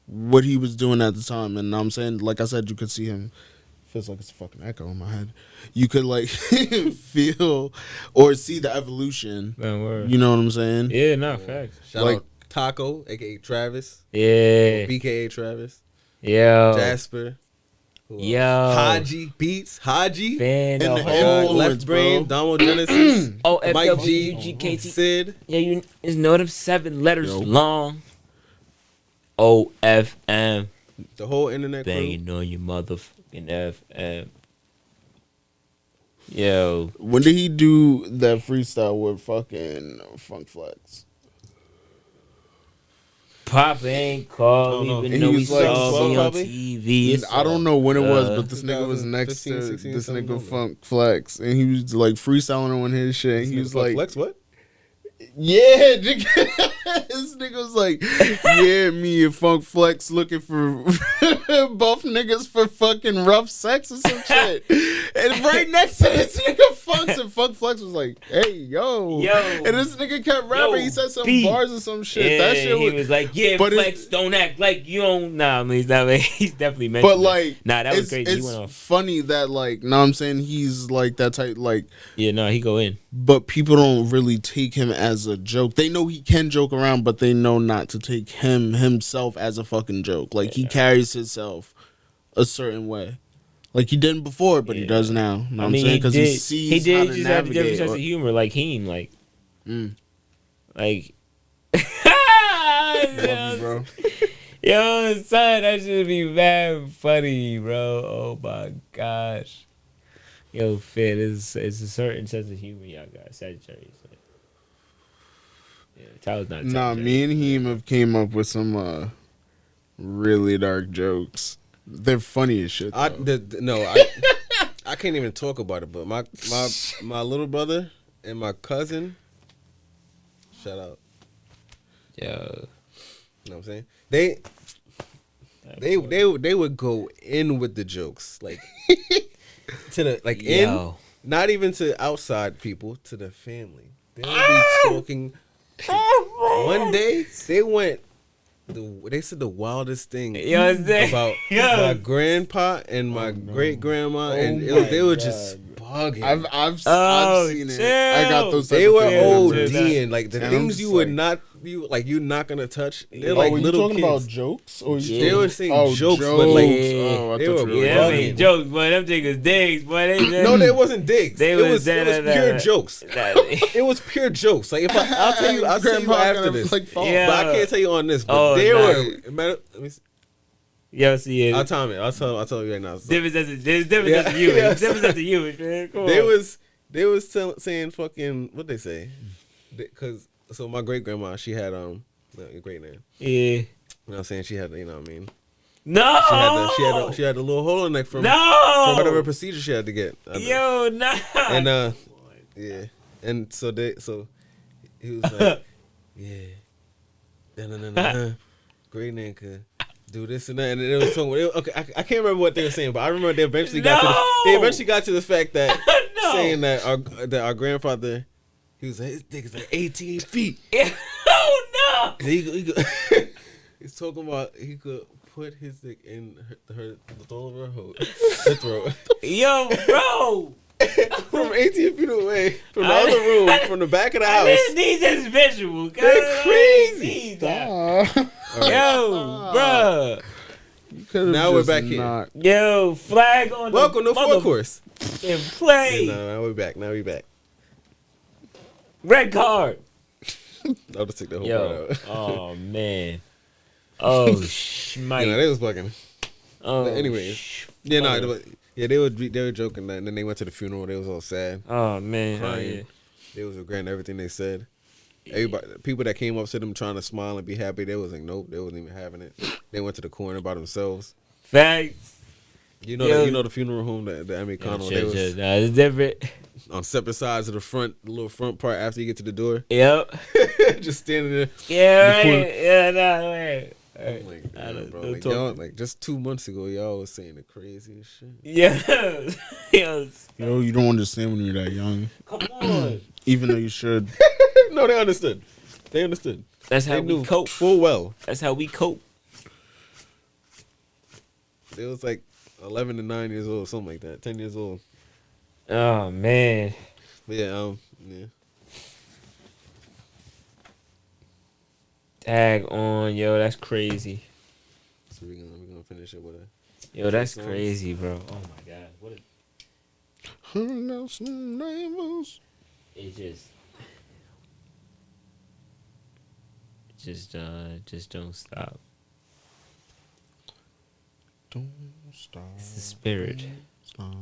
what he was doing at the time. And I'm saying, like I said, you could see him. Feels like it's a fucking echo in my head. You could like feel or see the evolution. Man, word. You know what I'm saying? Yeah, no, facts. Shout Like- out Taco, aka Travis. Yeah. BKA Travis. Yo. Jasper. Who else? Yo. Haji Beats. Haji. Fan And the the whole. influence, Left Brain. bro. Domo Genesis. Oh, Mike FWGKT. Sid. Yeah, you know them 7 letters Yo. long. OFM. The whole internet crew. Banging on your motherfucking FM. Yo. When did he do that freestyle with fucking Funk Flex? Pop ain't called I don't me, know. even And though he we was like saw 12 me on probably? TV. It's I don't know when it was, but this 2015, nigga was next to 16, this something nigga like that. Funk Flex, and he was like freestyling on his shit. And he was like, Flex what? "Yeah, nigga." This nigga was like, "Yeah, me and Funk Flex looking for both niggas for fucking rough sex or some shit." And right next to this nigga Funk's, and Funk Flex was like, "Hey, yo." Yo. And this nigga kept rapping. Yo, He said some B. bars or some shit. Yeah, That shit he was like, yeah, but Flex, don't act like you don't. Nah, I mean, he's not. He's definitely mentioned. But like, nah, that was it's, crazy. He It's went off. funny that like, know what I'm saying, he's like that type, like, Yeah, no, he go in. but people don't really take him as a joke. They know he can joke around, but they know not to take himself as a fucking joke. Like he carries himself a certain way. Like he didn't before, but he does now. Know what I'm saying? Because he sees he did how to just have a different navigate. sense of humor, like him, like, Mm. like. Love you, bro. Yo, son, that should be mad funny, bro. Oh my gosh. Yo, Finn, it's a certain sense of humor y'all got. Sagittarius. Like. Yeah, Tyler's not. Nah, Sagittarius. me and him have came up with some really dark jokes. They're funny as shit. I though. I can't even talk about it. But my little brother and my cousin, shout out. Yo. You know what I'm saying? They would go in with the jokes, like to the Yo. not even to outside people, to the family. They would be talking. One day they said the wildest thing You know what I'm saying? about my grandpa and my great grandma, and they were just bugging. I've Oh, seen it. chill. I got those. They type of were family members. ODing, like the And I'm things just you would like- you're not gonna touch. They're Oh, like were you little talking kids. about jokes? Or They were saying jokes, but like oh, I they thought were you were Yeah, bugging. I mean, jokes, boy. Them niggas digs, boy. no, they wasn't digs. They It was was that- pure jokes. It was pure jokes. Like if I'll tell you Grandpa after gonna, this, like, fall. Yeah. but I can't tell you on this. But Oh, they nah. were. Let me see. Yo, see it. I'll tell you. I'll tell you right now. So, Difference as a Yeah. human. Yeah. Difference as a human, man. Come they on. was saying fucking what they say, because so my great grandma she had great name. Yeah. You know what I'm saying? She had, you know what I mean? No. She had a little hole in the neck from No. whatever procedure she had to get. Yo, no. And yeah. And so he was like, yeah. Great name could do this and that. And it was talking okay, I can't remember what they were saying, but I remember they eventually got to the fact that No. saying that our grandfather, he was like, his dick is like 18 feet. Oh no. He's talking about he could put his dick in the throat of her throat. Yo, bro. From 18 feet away, from the other room, from the back of the house. I just need this visual. They're crazy. Yo, bro. Now we're back here. Yo, flag on Welcome the to Four Course. and play. Now we're back. Now we're back. Red card. I'll just take the whole Yo. part out. Oh man. Oh Yeah, schmite. they was bugging. Oh, But anyways. Yeah, no, they were joking that, and then they went to the funeral. They was all sad, Oh man. Oh, crying. yeah. They was regretting everything they said. Everybody, people that came up to them trying to smile and be happy, they was like, nope, they wasn't even having it. They went to the corner by themselves. Facts. You know, Yo. you know the funeral home, the Americano. Yeah, They was nah, it's different. on separate sides of the front, the little front part after you get to the door, Yep. just standing there. Yeah, corner. right. Yeah, nah, right. I'm like, damn, bro, don't like, talk- y'all, like just 2 months ago, y'all was saying the craziest shit. Yeah. Yes. Yo, you don't understand when you're that young. Come on. Even though you should. No, they understood. They understood. That's how They we knew cope. full well. That's how we cope. It was like 11 to 9 years old, something like that. 10 years old. Oh man. But yeah, yeah. Tag on, yo, that's crazy. So we're gonna finish it with a. Yo, that's Songz. crazy, bro. Oh my god. What a, it just don't stop. Don't stop. It's the spirit. Stop.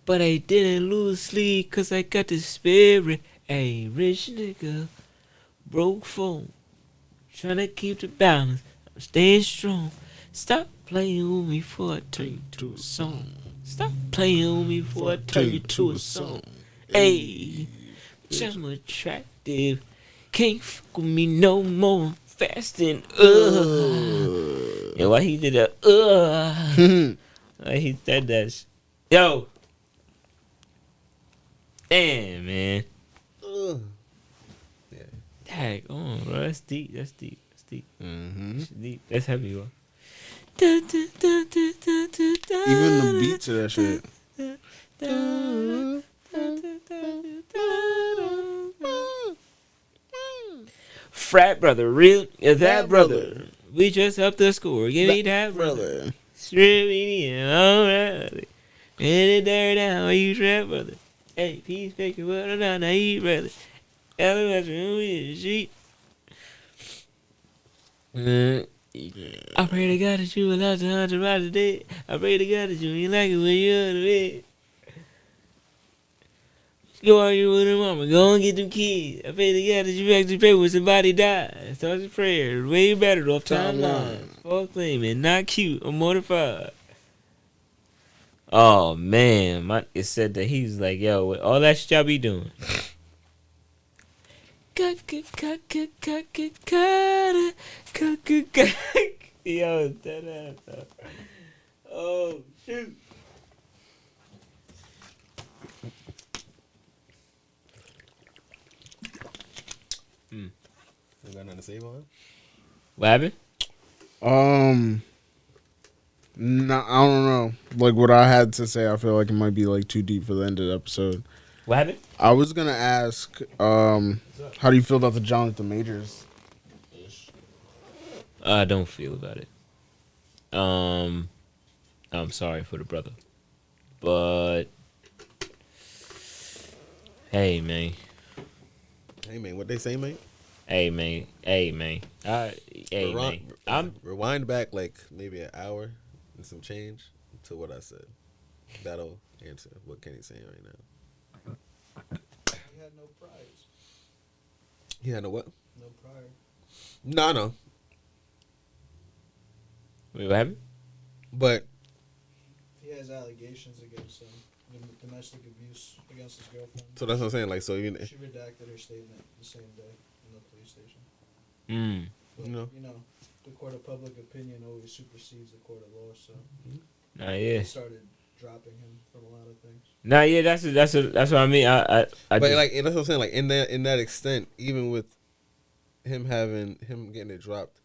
But I didn't lose sleep cause I got the spirit. Hey, rich nigga, broke phone, tryna keep the balance. I'm staying strong. Stop playing with me before I turn you to a song. Stop playing with me before I turn you to a song. Hey, I'm attractive. Can't fuck with me no more. Fast and Yo, why he did that? Why he said that? Yo. Damn, man. Yeah. Tag on, bro. That's deep. That's deep. That's deep. Mm-hmm. That's deep. That's heavy, bro. Even the beat to that shit. Frat brother, real is that brother. We just up the score. Give me that brother. Strip me in, alright. And it there now, you trap brother. Hey, peace maker, what I'm not naive brother. Everyone's room is sheet. I pray to God that you will not to rise today. I pray to God that you ain't like it when you're the bed. Go on you with your mama. Go and get them kids. I pray to God that you actually pray when somebody dies. Start your prayers. Way better off timeline. False claiming. Not cute or mortified. Oh, man. It said that he's like, yo, with all that shit y'all be doing. Yo, that ass. Oh, shoot. You got nothing to say about it? What happened? No, I don't know. Like what I had to say, I feel like it might be like too deep for the end of the episode. What happened? I was gonna ask, how do you feel about the Jonathan Majors? I don't feel about it. I'm sorry for the brother, but hey man, Hey man, what they say, man? hey man, hey man, hey man. I'm Rewind back like maybe an hour and some change to what I said. That'll answer what Kenny's saying right now. He had no prize. He had no what? No prior. No. wait, what happened? But He has allegations against him. Domestic abuse against his girlfriend. so that's what I'm saying. Like, so even She redacted her statement the same day in the police station. But, No. the court of public opinion always supersedes the court of law, so Nah, yeah, they started dropping him from a lot of things. nah, yeah. That's what I mean. I but just, like that's what I'm saying. Like in that extent, even with him getting it dropped,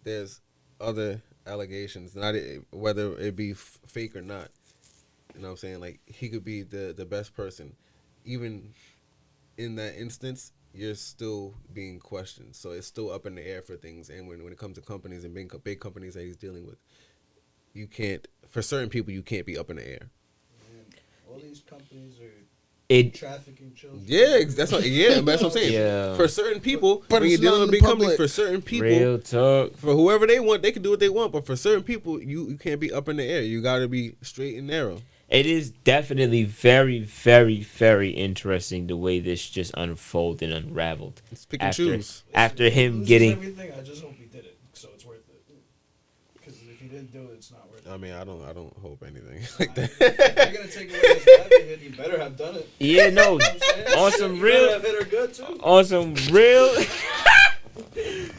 there's other allegations, not whether it be fake or not. You know what I'm saying? Like he could be the best person, even in that instance. You're still being questioned, so it's still up in the air for things. And when it comes to companies and big companies that he's dealing with, you can't. For certain people, you can't be up in the air. And all these companies are trafficking children. Yeah, that's what I'm saying. Yeah. For certain people, But when you're it's not dealing in with the big companies, public. for certain people, real talk. for whoever they want, they can do what they want. But for certain people, you can't be up in the air. You got to be straight and narrow. It is definitely very, very, very interesting the way this just unfolded and unraveled. It's pick and After, choose. after him This is getting, everything. I just hope he did it, so it's worth it. Because if he didn't do it, it's not worth it. I mean, I don't hope anything like that. If you're gonna take away his livelihood, he better have done it. yeah, no, You know what I'm saying? on some He real, better have hit her good too. on some real,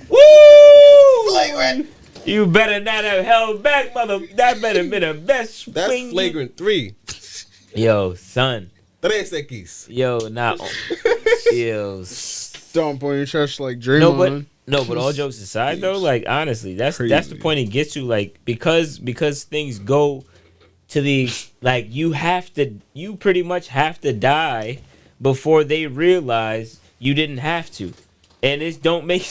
woo! You better not have held back, mother. That better have been the best That's swing. flagrant 3. Yo, son. Tres X. Yo, not. Yo. Stomp on your chest like Draymond. But all jokes aside, though, like honestly, that's the Crazy. point it gets to. Like because things go to the like you pretty much have to die before they realize you didn't have to, and it don't make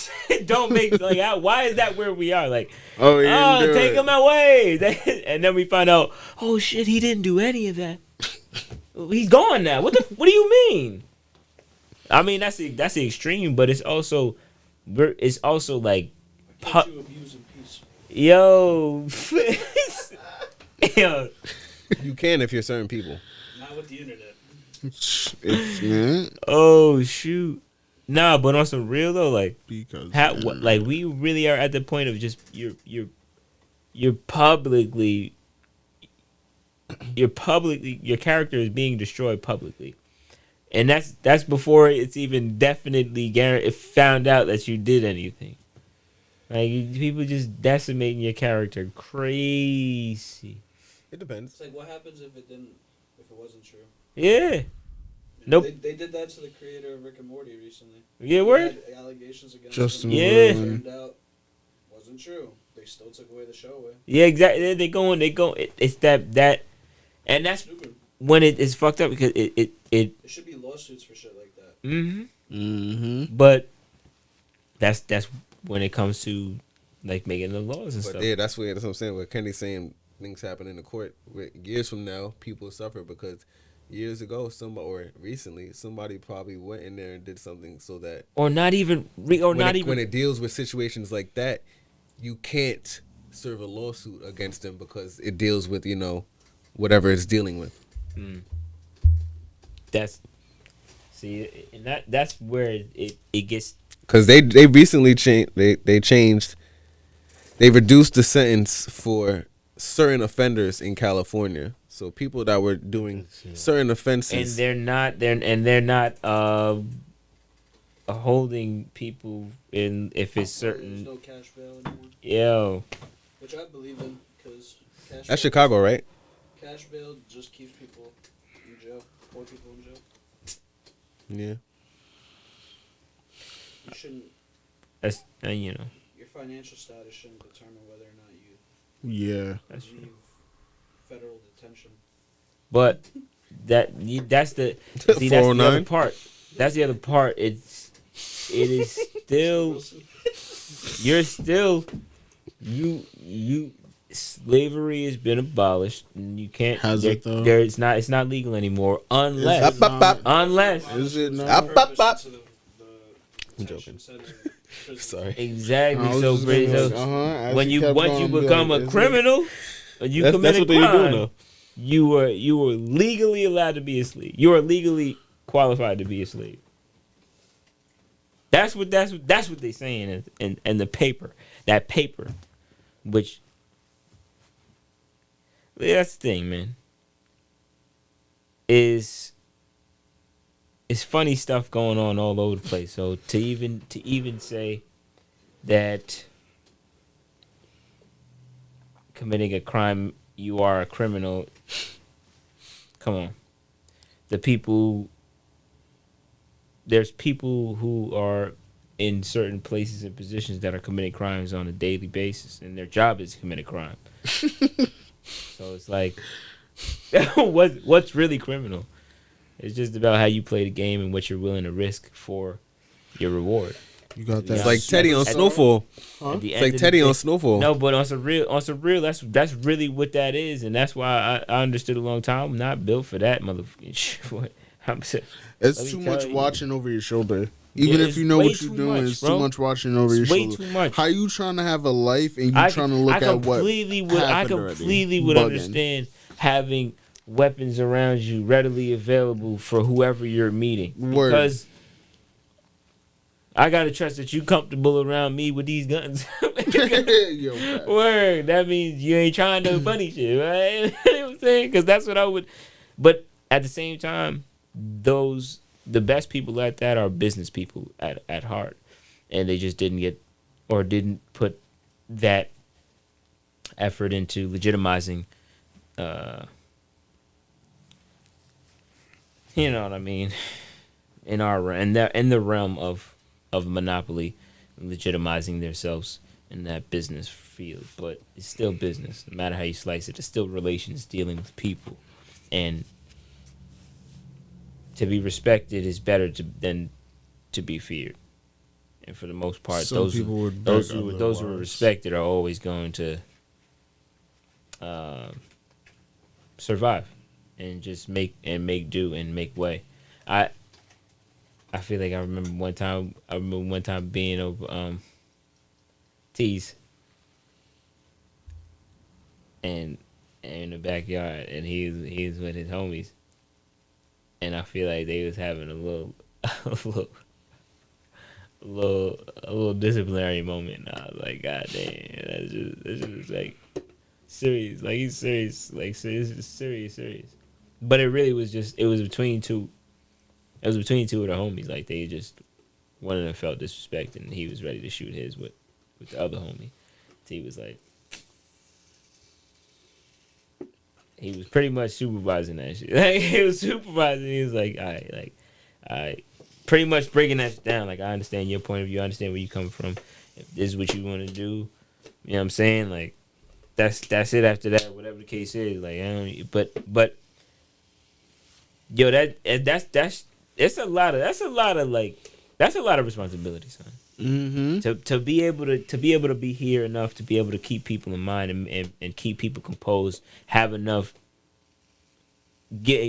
like why is that where we are? Like Oh, he didn't do take it. him away, and then we find out oh shit he didn't do any of that. He's gone now. What do you mean? I mean that's the extreme, but it's also like Can't you abuse in peace? yo. Yo, You can if you're certain people. Not with the internet. Man, oh shoot, nah. But on some real though, like, because like we really are at the point of just you're publicly your character is being destroyed publicly, and that's before it's even definitely found out that you did anything. Like people just decimating your character, crazy. It depends. It's like what happens if it wasn't true? Yeah. Nope. They did that to the creator of Rick and Morty recently. Yeah, He word. had allegations against Justin him. Yeah. Roiland. Turned out wasn't true. They still took away the show away. Yeah, exactly. They go. It's that, and that's Stupid. when it is fucked up because it. There should be lawsuits for shit like that. Mm-hmm. But that's when it comes to like making the laws and But stuff. yeah, that's what I'm saying. What Kenny's saying, things happen in the court. Years from now, people suffer because years ago, somebody probably went in there and did something so that Or not even. when it deals with situations like that, you can't serve a lawsuit against them because it deals with whatever it's dealing with. That's See, and that's where it gets. Because they recently changed. They changed. They reduced the sentence for certain offenders in California. So people that were doing certain offenses, And they're not holding people in if it's There's certain. no cash bail anymore, Yo, which I believe in because cash. that's bail- Chicago, right? Cash bail just keeps people in jail, poor people in jail. Yeah. You shouldn't. that's you know. Your financial status shouldn't determine whether or not you Yeah. That's true. leave federal detention. But that's the that's the other 409. part. That's the other part. It is still you're still you slavery has been abolished and you can't Has it, though? it's not legal anymore unless Is it not? unless Is it not? Up, up, up. To the I'm detention joking. center, prison. Sorry. exactly I was so just gonna be Brizzo, like, uh-huh, when as you kept once going, you I'd be become like, a is it- criminal or you commit That's a what they're doing crime, now. you were legally allowed to be a slave. You are legally qualified to be a slave. That's what they're saying in the paper. That paper, which that's the thing, man. Is funny stuff going on all over the place. So to even say that committing a crime, you are a criminal. Come on. There's people who are in certain places and positions that are committing crimes on a daily basis, and their job is to commit a crime. So it's like, what's really criminal? It's just about how you play the game and what you're willing to risk for your reward. You got that. It's like Teddy on At- Snowfall. At the It's end like of Teddy the on day- Snowfall. No, but on some real, that's really what that is, and that's why I understood a long time. I'm not built for that motherfucking shit. What? Let It's me too tell much you. watching over your shoulder. Even Yeah, if it's you know way what you're too doing, much, it's bro. too much watching over your It's way shoulder. too much. How you trying to have a life and you trying to look at what I happened already? completely would Bugging. understand having weapons around you readily available for whoever you're meeting. Word. Because I gotta trust that you comfortable around me with these guns. Yo, facts. Word. That means you ain't trying no funny shit, right? You know what I'm saying? Because that's what I would. But at the same time, the best people at that are business people at heart, and they just didn't put that effort into legitimizing. You know what I mean? In the realm of monopoly, legitimizing themselves in that business field, but it's still business. No matter how you slice it, it's still relations dealing with people, and to be respected is better than to be feared. And for the most part, Some those people would those beg who are otherwise. respected are always going to survive and just make do and make way. I feel like I remember one time being over T's and in the backyard, and he was with his homies, and I feel like they was having a little disciplinary moment. And I was like, God damn, that's just like serious. Like he's serious, like serious. But it really was between two. It was between two of the homies. Like they just, one of them felt disrespected, and he was ready to shoot his with the other homie. T was like, he was pretty much supervising that shit. Like he was supervising. He was like, all right, pretty much breaking that down. Like I understand your point of view. I understand where you come from. If this is what you want to do, you know what I'm saying? Like that's it. After that, whatever the case is, like I don't. But yo, that's a lot of responsibility, son. Mm-hmm. To be able to be here enough to be able to keep people in mind and keep people composed, have them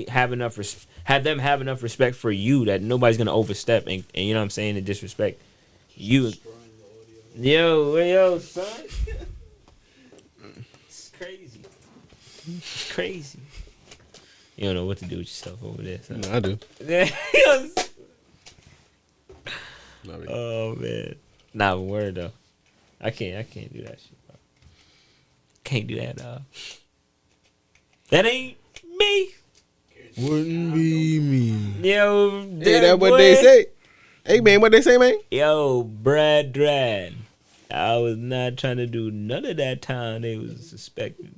have enough respect for you that nobody's gonna overstep and you know what I'm saying, and disrespect you. Destroying the audio. Yo, son. It's crazy. You don't know what to do with yourself over there, son. I do. funny. Oh man, nah, word though. I can't do that shit, bro. Can't do that, dog. That ain't me. Wouldn't be me. Yo, Hey, that what they say. Hey man, what they say, man? Yo, Brad Drad. I was not trying to do none of that time they was suspecting.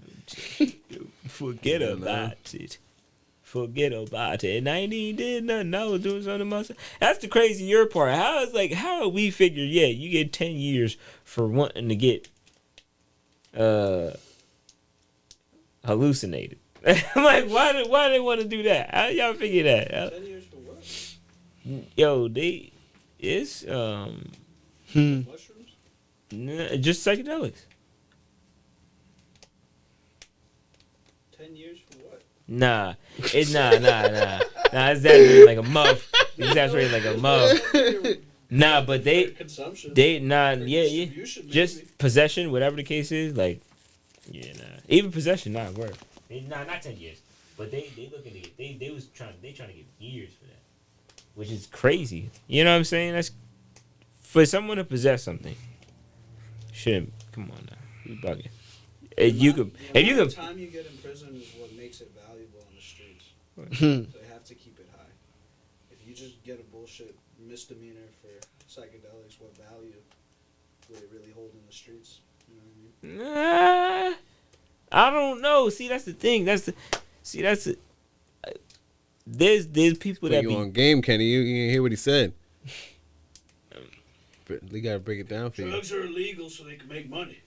Forget about it. Forget about it. And I ain't even did nothing. I was doing something myself. That's the crazy your part. How we figure, yeah, you get 10 years for wanting to get hallucinated. I'm like, why they want to do that? How y'all figure that? 10 years for what? Yo, it's Mushrooms? just psychedelics. 10 years for what? Nah. It's nah. It's that like a muff. It's actually like a muff. Nah, but Consumption. yeah. Distribution, maybe. Just possession, whatever the case is, like, yeah, nah. Even possession, not worth. Nah, not 10 years. But they looking to get they trying to get years for that, which is crazy. You know what I'm saying? That's for someone to possess something. Shouldn't come on now. You bugging. If you could, The time you get in prison is what makes it valuable on the streets. So you have to keep it high. If you just get a bullshit misdemeanor for psychedelics, what value would it really hold in the streets? You know what I mean? Nah, I don't know. See, that's the thing. There's people that You be on game, Kenny? You didn't hear what he said. But we gotta break it down for you. Drugs are illegal so they can make money.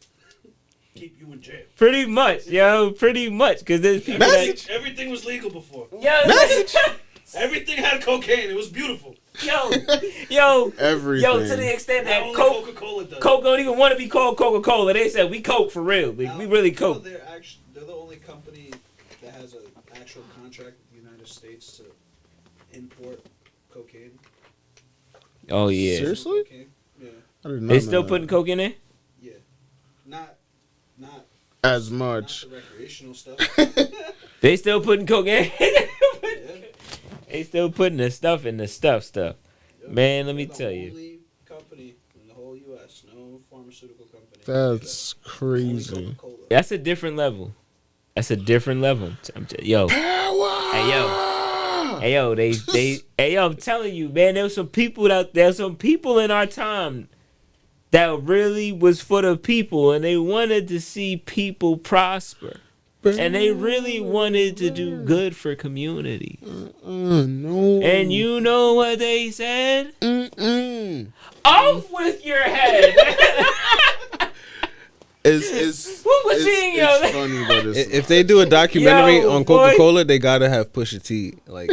Keep you in jail. pretty much, yo, pretty much, because there's people Everything was legal before. that Everything had cocaine. It was beautiful. yo, Everything. to the extent Now that only Coke Coca-Cola does. don't even want to be called Coca-Cola. They said we Coke for real. Like, we really Coke. They're the only company that has an actual contract with the United States to import cocaine. Oh yeah, Seriously? Cocaine. Yeah. I did not they know still that. putting Coke in there. Yeah. Not as not much. the recreational stuff. They still putting Coke in. Yeah. They still putting the stuff in the stuff. Yep. Man, let me They're tell the you. only company in the whole U.S. No pharmaceutical company. That's Only crazy. Coca-Cola. That's a different level. Yo. Hey yo, I'm telling you, man, there was some people out there, some people in our time that really was for the people, and they wanted to see people prosper, and they really wanted to do good for community. No. And you know what they said? Off with your head. It's What was he, yo? it's funny, but it's If they do a documentary Yo, on boy. Coca-Cola, they gotta have Pusha T. Like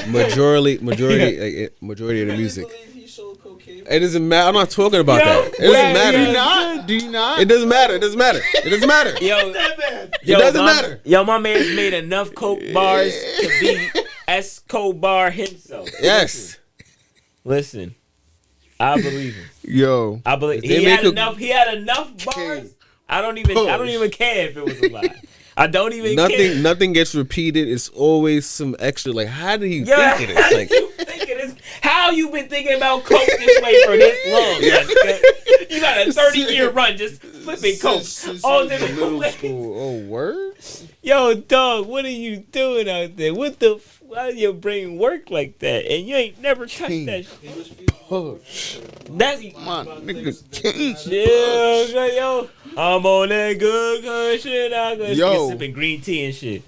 majority of the music. Believe he sold cocaine? It doesn't matter. I'm not talking about Yo, that. It doesn't matter. Do you not? Do you not? It doesn't matter. It doesn't matter. It doesn't matter. Yo, That bad. It doesn't matter. Yo, my man's made enough Coke bars to be Escobar himself. Yes. Listen, I believe him. Yo. I believe They he make had a- enough. He had enough bars. I don't even care if it was a lie. I don't even care. Nothing gets repeated. It's always some extra. Like, how did he Yeah, think of this? Like, you think of this? How you been thinking about Coke this way for this long? Jessica? You got a 30-year run just flipping Coke. All different middle ways. school. Oh, word? Yo, dog, what are you doing out there? Why your brain work like that? And you ain't never touched that shit. He was Push. That's My about nigga things that King. yeah, yo. I'm on that good shit. I'm gonna Yo. sipping green tea and shit.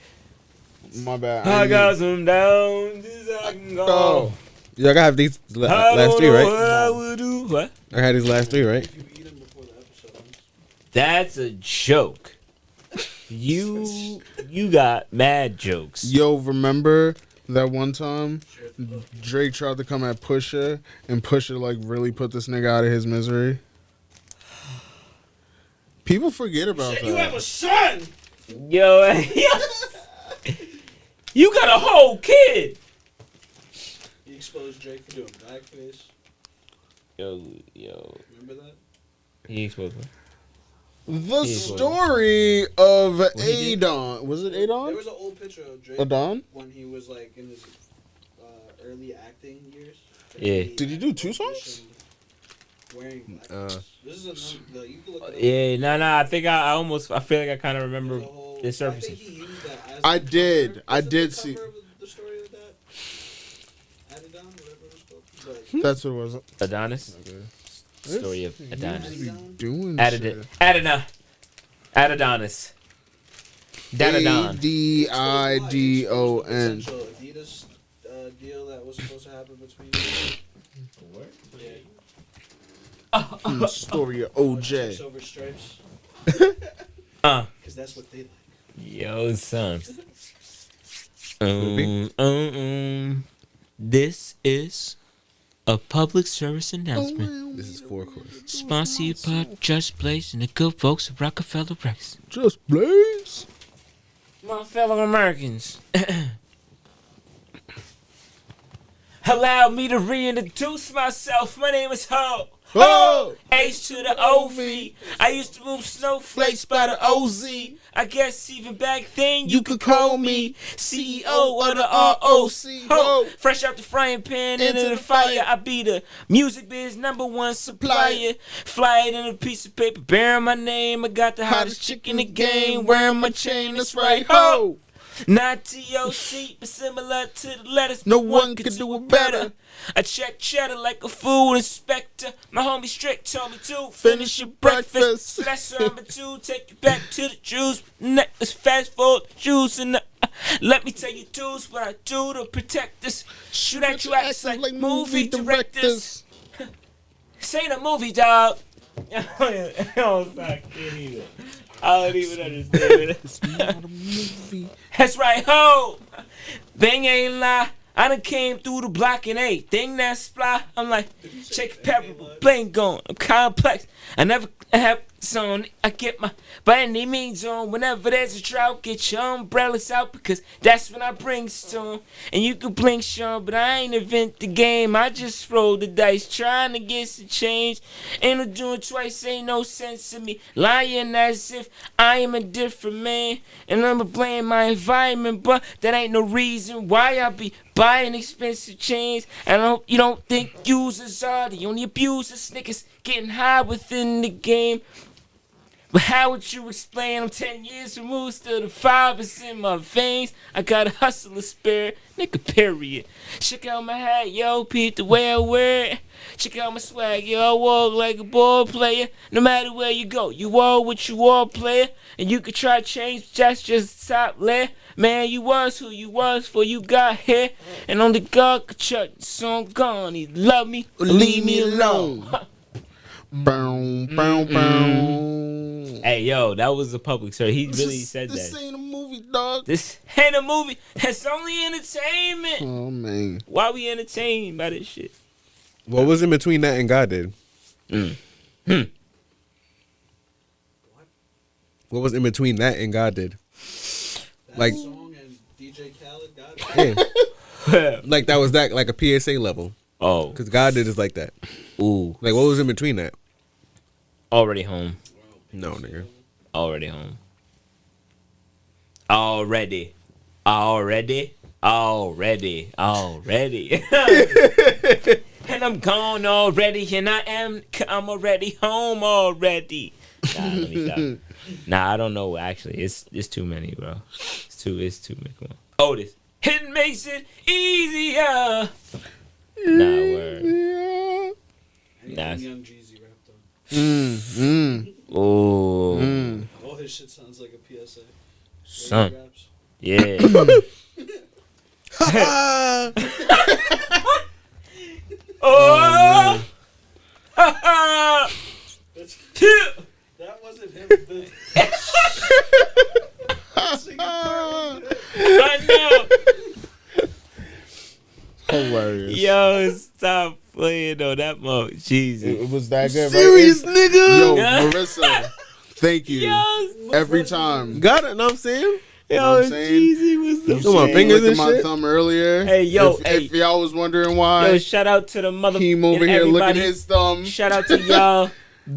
My bad. I got some down. Just I can go. Oh. y'all gotta have these I last don't three, know right? what I would do. What? I had these last three, right? If you eat him before the episode ends. That's a joke. You got mad jokes. Yo, remember that one time Drake tried to come at Pusha and Pusha like really put this nigga out of his misery? People forget about You have a that. son. Yo, you got a whole kid. He exposed Drake for doing blackface. Yo, Remember that? he exposed me. The story of he did? Adon. Was it There Adon? was an old picture of Drake Adon? when he was like in his early acting years. Yeah. Did he do two songs? wearing blackface. This is you can look it up. Yeah, no. I think I feel like I kind of remember There's a whole- the surface. I think he used that as I the did. cover. I Was it did the see- cover of the story of that. Adidon, whatever it was called. But That's what it was. Adonis. Story of Adonis. Adidon. Doing Adidas. Adonis. Dadadon. Adidon. Potential Adidas deal that was supposed to happen between them. Yeah. Story of Chicks OJ. over stripes. Uh. Because that's what they like. Yo, son. This is a public service announcement. This is 4 course. Sponsored by Just Blaze and the good folks of Rockefeller Records. Just Blaze. My fellow Americans. Allow me to reintroduce myself. My name is Ho. Ho! H to the OV. I used to move snowflakes by the OZ. I guess even back then you could call me CEO of the ROC. Ho! Fresh out the frying pan into the fire. I be the music biz #1 supplier. Fly it in a piece of paper bearing my name. I got the hottest chick in the game wearing my chain. That's right. Ho! Not TOC, but similar to the letters. No one could do it better. I check cheddar like a food inspector. My homie Strick told me to Finish your breakfast. So that's number 2. Take it back to the juice. Let's fast forward the juice and let me tell you dudes what I do to protect us. Shoot at you acts like movie directors. This ain't a movie, dog. I can't either. I don't even understand it. It's not a movie. That's right, ho! Thing ain't lie. I done came through the block in 8. Thing that's fly. I'm like, check pepper, bling gone. I'm complex. I never have some. I get my by any means on. Whenever there's a drought, get your umbrellas out because that's when I bring storm. And you can blink, Sean, but I ain't invent the game. I just roll the dice, trying to get some change. Ain't no doing twice, ain't no sense in me lying as if I am a different man. And I'ma blame my environment, but that ain't no reason why I be buying expensive chains. And you don't think users are the only abusers, niggas getting high within the game. But how would you explain I'm 10 years removed, still the fibers in my veins? I got a hustler spirit, nigga, period. Check out my hat, yo, peep the way I wear it. Check out my swag, yo, I walk like a ball player. No matter where you go, you are what you are, player. And you could try to change, that's just top layer. Man, you was who you was before you got here. And only God could shut the song gone. He love me, or leave me alone. Bow, bow, bow. Hey, yo, that was a public service. He really said This that. ain't a movie, dog. This ain't a movie. It's only entertainment. Oh, man. Why we entertained by this shit? What was in between that and God did? What was in between that and God did? That Like- song and DJ Khaled got it. Yeah. Like that was that like a PSA level. Oh, Because God did is like that. ooh, Like what was in between that? already home. No, nigga. Already home. Already. And I'm gone already, and I'm already home already. Nah, let me stop. Nah, I don't know. Actually, it's too many, bro. It's too many. Come on. Otis. It makes it easier. Nah, word. Yeah. Anything Nah. Young Jeezy rapped on. Ooh, All his shit sounds like a PSA. son. Raps. Yeah. Oh. That's, Two. that wasn't him. The singing part was him. I know. Hilarious. Yo, stop playing though. That mo. Jesus. It was that good, Serious right? nigga. Yo, Yeah. Marissa, thank you. Yo, Every time. Got it, know what I'm saying? know what yo, I'm saying? Jeezy was the You Come on, see me fingers licking and my shit. thumb earlier. Hey, yo, if, hey. if y'all was wondering why, Yo, shout out to the mother. Team over here everybody. licking his thumb. Shout out to y'all.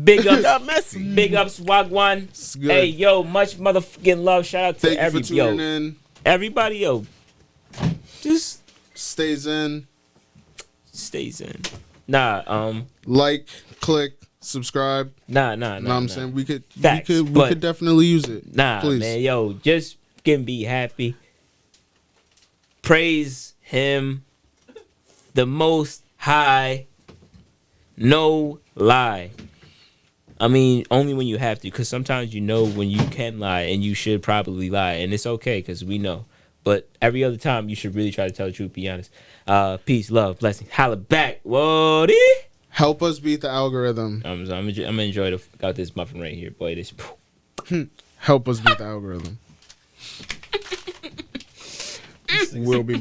Big ups. Got messy. Big ups, Wagwan. It's good. Hey, yo, much motherfucking love. Shout out to Thank you for tuning in. everybody, yo. Just Stays in. stays in. Like, click, subscribe. Nah. Know what I'm saying? We could definitely use it. Please. Man, yo, just can be happy. Praise him, the Most High. No lie. I mean, only when you have to, because sometimes you know when you can lie and you should probably lie, and it's okay because we know. But every other time, you should really try to tell the truth, be honest. Peace, love, blessings. Holla back. Whoa, help us beat the algorithm. I'm gonna enjoy got this muffin right here, boy. This. Help us beat the algorithm. We'll be back.